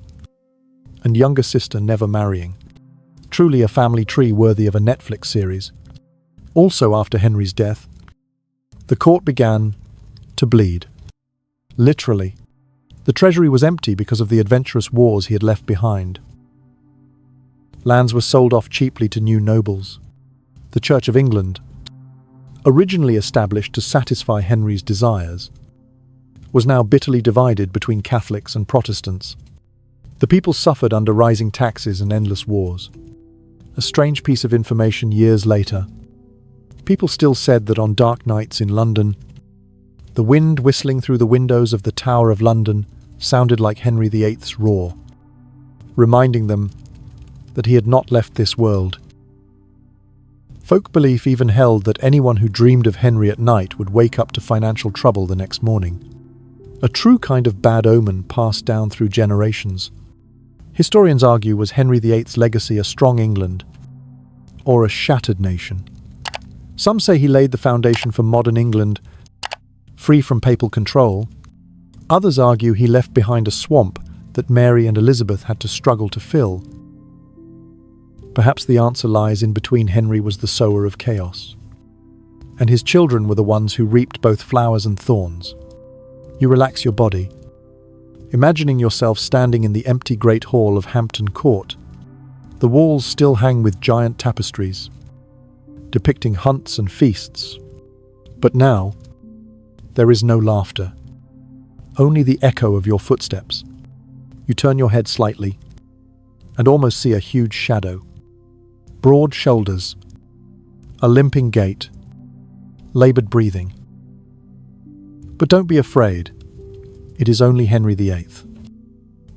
and younger sister never marrying. Truly a family tree worthy of a Netflix series. Also, after Henry's death, the court began to bleed. Literally. The treasury was empty because of the adventurous wars he had left behind. Lands were sold off cheaply to new nobles. The Church of England, originally established to satisfy Henry's desires, was now bitterly divided between Catholics and Protestants. The people suffered under rising taxes and endless wars. A strange piece of information years later. People still said that on dark nights in London, the wind whistling through the windows of the Tower of London sounded like Henry VIII's roar, reminding them that he had not left this world. Folk belief even held that anyone who dreamed of Henry at night would wake up to financial trouble the next morning. A true kind of bad omen passed down through generations. Historians argue, was Henry VIII's legacy a strong England or a shattered nation? Some say he laid the foundation for modern England, free from papal control. Others argue he left behind a swamp that Mary and Elizabeth had to struggle to fill. Perhaps the answer lies in between. Henry was the sower of chaos, and his children were the ones who reaped both flowers and thorns. You relax your body, imagining yourself standing in the empty Great Hall of Hampton Court. The walls still hang with giant tapestries, depicting hunts and feasts. But now, there is no laughter, only the echo of your footsteps. You turn your head slightly and almost see a huge shadow. Broad shoulders, a limping gait, labored breathing. But don't be afraid. It is only Henry VIII,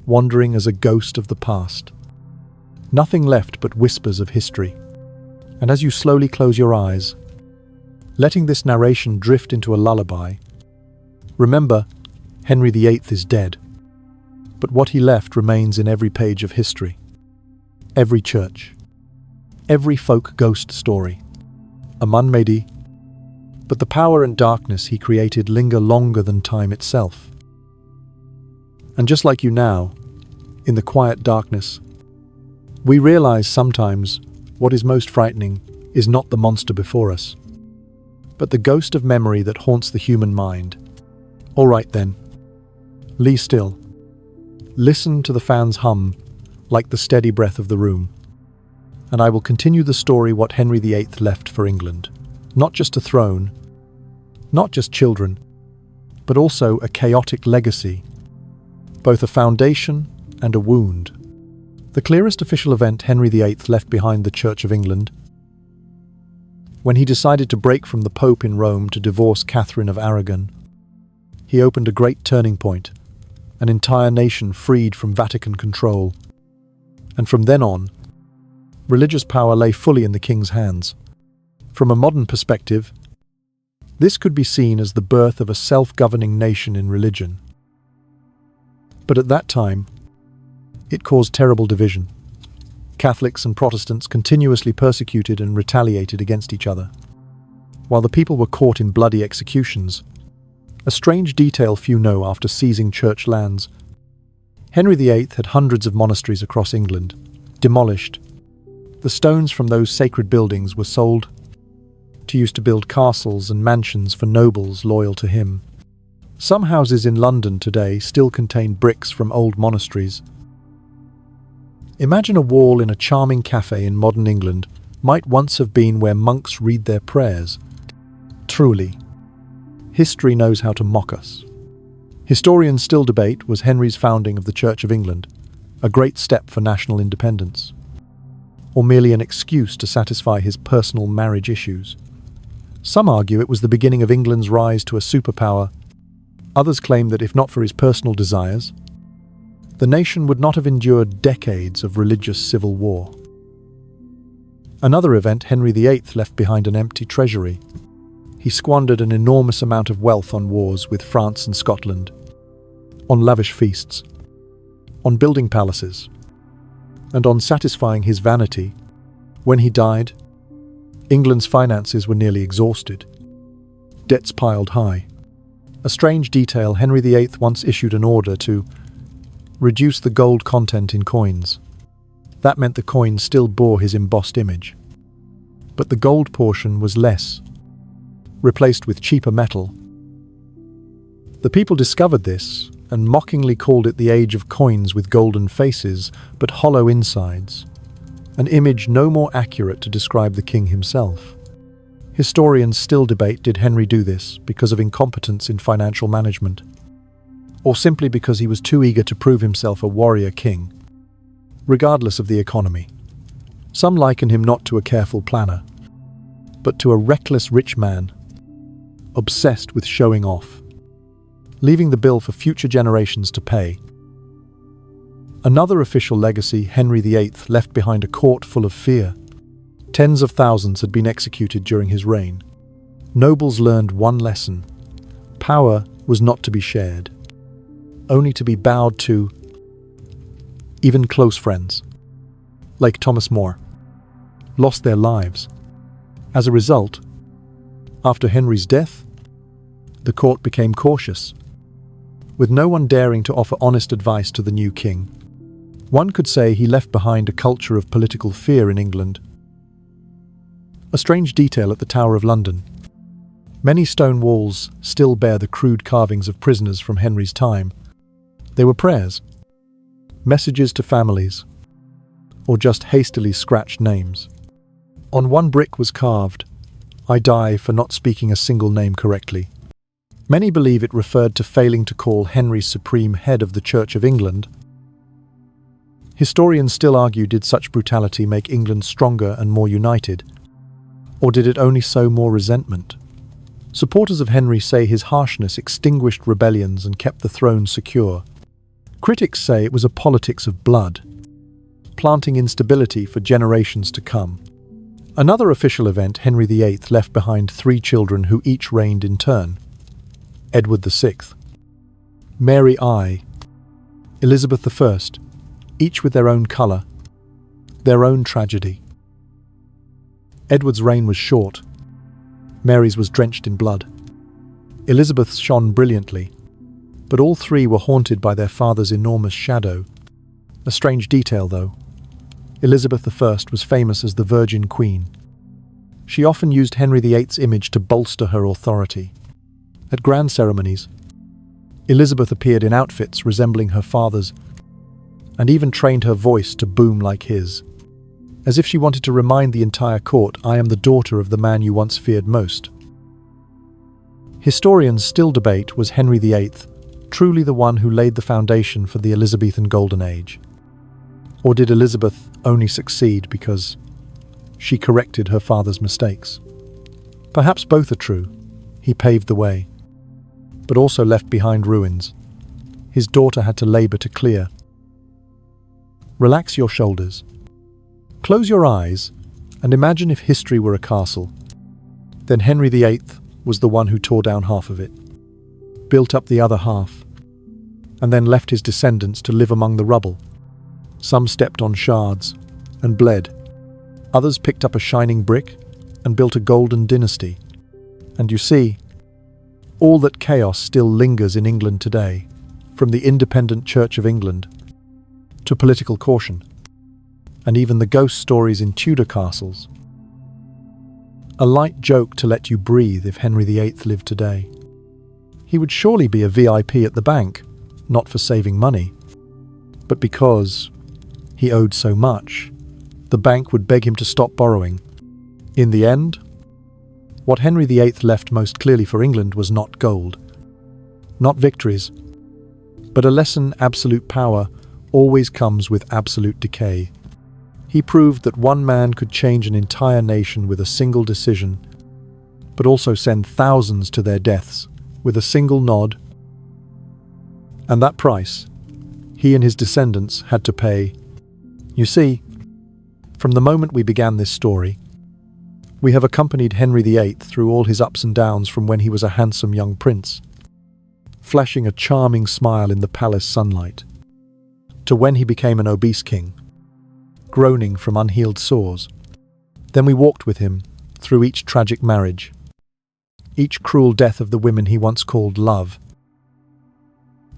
wandering as a ghost of the past. Nothing left but whispers of history. And as you slowly close your eyes, letting this narration drift into a lullaby, remember, Henry VIII is dead, but what he left remains in every page of history, every church, every folk ghost story. Maybe, but the power and darkness he created linger longer than time itself. And just like you now, in the quiet darkness, we realize sometimes what is most frightening is not the monster before us, but the ghost of memory that haunts the human mind. All right then, lie still. Listen to the fans hum like the steady breath of the room. And I will continue the story what Henry VIII left for England. Not just a throne, not just children, but also a chaotic legacy, both a foundation and a wound. The clearest official event Henry VIII left behind the Church of England, when he decided to break from the Pope in Rome to divorce Catherine of Aragon. He opened a great turning point, an entire nation freed from Vatican control. And from then on, Religious power lay fully in the king's hands. From a modern perspective, this could be seen as the birth of a self-governing nation in religion. But at that time, it caused terrible division. Catholics and Protestants continuously persecuted and retaliated against each other, while the people were caught in bloody executions. A strange detail few know after seizing church lands: Henry VIII had hundreds of monasteries across England, demolished. The stones from those sacred buildings were sold to use to build castles and mansions for nobles loyal to him. Some houses in London today still contain bricks from old monasteries. Imagine a wall in a charming cafe in modern England might once have been where monks read their prayers. Truly, history knows how to mock us. Historians still debate, was Henry's founding of the Church of England a great step for national independence, or merely an excuse to satisfy his personal marriage issues? Some argue it was the beginning of England's rise to a superpower. Others claim that if not for his personal desires, the nation would not have endured decades of religious civil war. Another event, Henry VIII left behind an empty treasury. He squandered an enormous amount of wealth on wars with France and Scotland, on lavish feasts, on building palaces, and on satisfying his vanity. When he died, England's finances were nearly exhausted. Debts piled high. A strange detail, Henry VIII once issued an order to reduce the gold content in coins. That meant the coins still bore his embossed image, but the gold portion was less, replaced with cheaper metal. The people discovered this and mockingly called it the age of coins with golden faces but hollow insides, an image no more accurate to describe the king himself. Historians still debate, did Henry do this because of incompetence in financial management, or simply because he was too eager to prove himself a warrior king? Regardless of the economy, some liken him not to a careful planner, but to a reckless rich man, obsessed with showing off, leaving the bill for future generations to pay. Another official legacy, Henry VIII left behind a court full of fear. Tens of thousands had been executed during his reign. Nobles learned one lesson: power was not to be shared, only to be bowed to. Even close friends, like Thomas More, lost their lives. As a result, after Henry's death, the court became cautious, with no one daring to offer honest advice to the new king. One could say he left behind a culture of political fear in England. A strange detail at the Tower of London: many stone walls still bear the crude carvings of prisoners from Henry's time. They were prayers, messages to families, or just hastily scratched names. On one brick was carved, "I die for not speaking a single name correctly." Many believe it referred to failing to call Henry supreme head of the Church of England. Historians still argue, did such brutality make England stronger and more united, or did it only sow more resentment? Supporters of Henry say his harshness extinguished rebellions and kept the throne secure. Critics say it was a politics of blood, planting instability for generations to come. Another official event, Henry VIII left behind 3 children who each reigned in turn: Edward VI, Mary I, Elizabeth I, each with their own colour, their own tragedy. Edward's reign was short. Mary's was drenched in blood. Elizabeth's shone brilliantly, but all 3 were haunted by their father's enormous shadow. A strange detail, though: Elizabeth I was famous as the Virgin Queen. She often used Henry VIII's image to bolster her authority. At grand ceremonies, Elizabeth appeared in outfits resembling her father's, and even trained her voice to boom like his, as if she wanted to remind the entire court, "I am the daughter of the man you once feared most." Historians still debate, was Henry VIII truly the one who laid the foundation for the Elizabethan Golden Age? Or did Elizabeth only succeed because she corrected her father's mistakes? Perhaps both are true. He paved the way, but also left behind ruins his daughter had to labor to clear. Relax your shoulders. Close your eyes and imagine if history were a castle. Then Henry VIII was the one who tore down half of it, built up the other half, and then left his descendants to live among the rubble. Some stepped on shards and bled. Others picked up a shining brick and built a golden dynasty. And you see, all that chaos still lingers in England today, from the independent Church of England to political caution, and even the ghost stories in Tudor castles. A light joke to let you breathe if Henry VIII lived today. He would surely be a VIP at the bank, not for saving money, but because he owed so much, the bank would beg him to stop borrowing. In the end, what Henry VIII left most clearly for England was not gold, not victories, but a lesson absolute power always comes with absolute decay. He proved that one man could change an entire nation with a single decision, but also send thousands to their deaths with a single nod. And that price, he and his descendants had to pay. You see, from the moment we began this story, we have accompanied Henry VIII through all his ups and downs, from when he was a handsome young prince, flashing a charming smile in the palace sunlight, to when he became an obese king, groaning from unhealed sores. Then we walked with him through each tragic marriage, each cruel death of the women he once called love.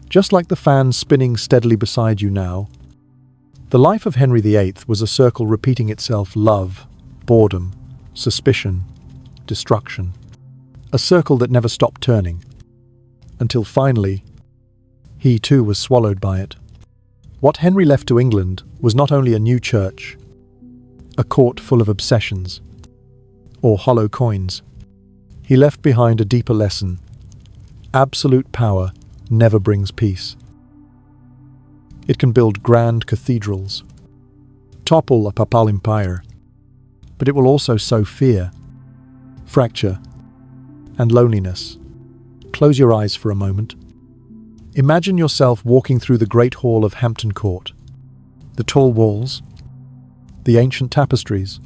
Just like the fan spinning steadily beside you now, the life of Henry VIII was a circle repeating itself: love, boredom, suspicion, destruction. A circle that never stopped turning, until finally, he too was swallowed by it. What Henry left to England was not only a new church, a court full of obsessions, or hollow coins. He left behind a deeper lesson: absolute power never brings peace. It can build grand cathedrals, topple a papal empire, but it will also sow fear, fracture, and loneliness. Close your eyes for a moment. Imagine yourself walking through the great hall of Hampton Court. The tall walls, the ancient tapestries,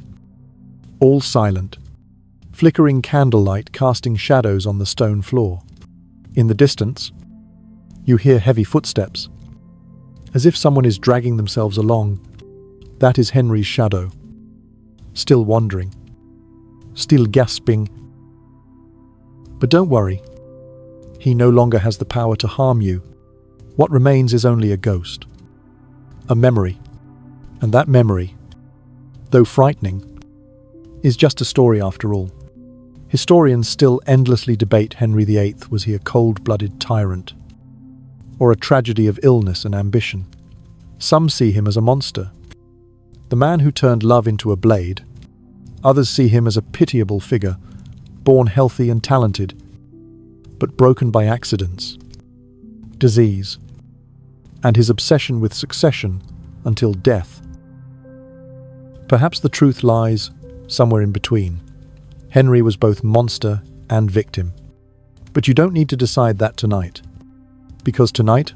all silent, flickering candlelight casting shadows on the stone floor. In the distance, you hear heavy footsteps, as if someone is dragging themselves along. That is Henry's shadow, still wandering, still gasping. But don't worry, he no longer has the power to harm you. What remains is only a ghost, a memory, and that memory, though frightening, is just a story after all. Historians still endlessly debate Henry VIII. Was he a cold-blooded tyrant, or a tragedy of illness and ambition? Some see him as a monster, the man who turned love into a blade. Others see him as a pitiable figure, born healthy and talented, but broken by accidents, disease, and his obsession with succession until death. Perhaps the truth lies somewhere in between. Henry was both monster and victim. But you don't need to decide that tonight, because tonight,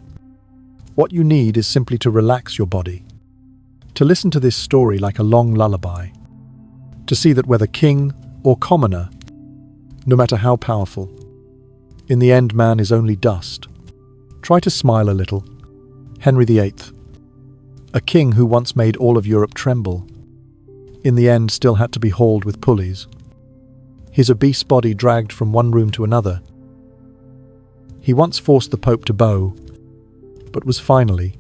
what you need is simply to relax your body, to listen to this story like a long lullaby, to see that whether king or commoner, no matter how powerful, in the end man is only dust. Try to smile a little. Henry VIII, a king who once made all of Europe tremble, in the end still had to be hauled with pulleys, his obese body dragged from one room to another. He once forced the Pope to bow, but was finally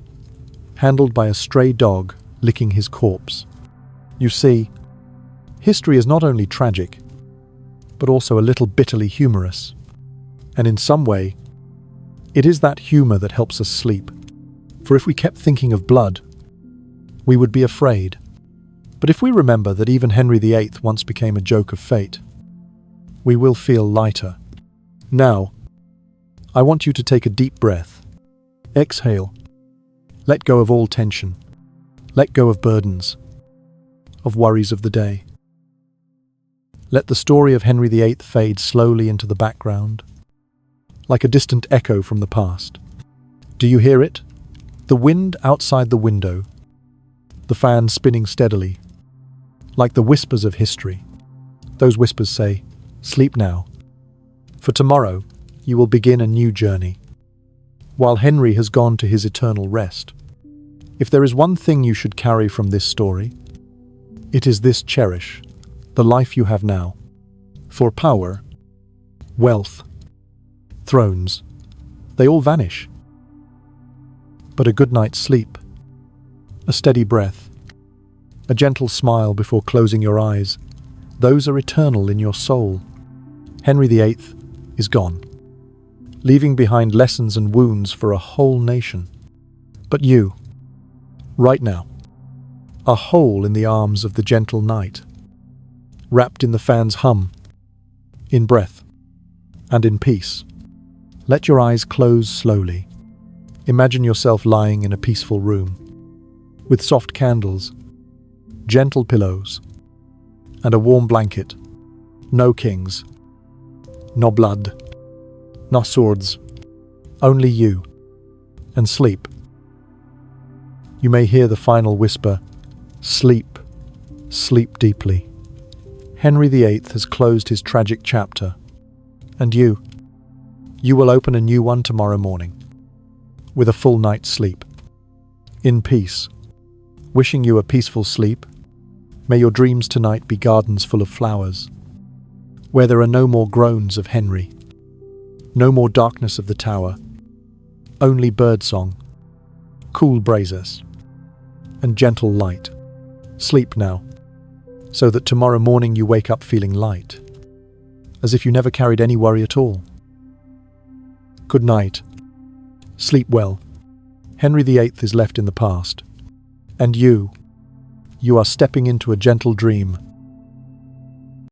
handled by a stray dog licking his corpse. You see, history is not only tragic, but also a little bitterly humorous. And in some way, it is that humor that helps us sleep. For if we kept thinking of blood, we would be afraid. But if we remember that even Henry VIII once became a joke of fate, we will feel lighter. Now, I want you to take a deep breath. Exhale. Let go of all tension. Let go of burdens, of worries of the day. Let the story of Henry VIII fade slowly into the background, like a distant echo from the past. Do you hear it? The wind outside the window, the fan spinning steadily, like the whispers of history. Those whispers say, "Sleep now, for tomorrow you will begin a new journey," while Henry has gone to his eternal rest. If there is one thing you should carry from this story, it is this: cherish the life you have now. For power, wealth, thrones, they all vanish. But a good night's sleep, a steady breath, a gentle smile before closing your eyes, those are eternal in your soul. Henry VIII is gone, leaving behind lessons and wounds for a whole nation. But you, right now, are whole in the arms of the gentle night, wrapped in the fan's hum, in breath, and in peace. Let your eyes close slowly. Imagine yourself lying in a peaceful room, with soft candles, gentle pillows, and a warm blanket. No kings, no blood, no swords, only you, and sleep. You may hear the final whisper, "Sleep, sleep deeply." Henry VIII has closed his tragic chapter, and you will open a new one tomorrow morning, with a full night's sleep, in peace. Wishing you a peaceful sleep, may your dreams tonight be gardens full of flowers, where there are no more groans of Henry, no more darkness of the tower, only birdsong, cool breezes, and gentle light. Sleep now, so that tomorrow morning you wake up feeling light, as if you never carried any worry at all. Good night. Sleep well. Henry VIII is left in the past, and you are stepping into a gentle dream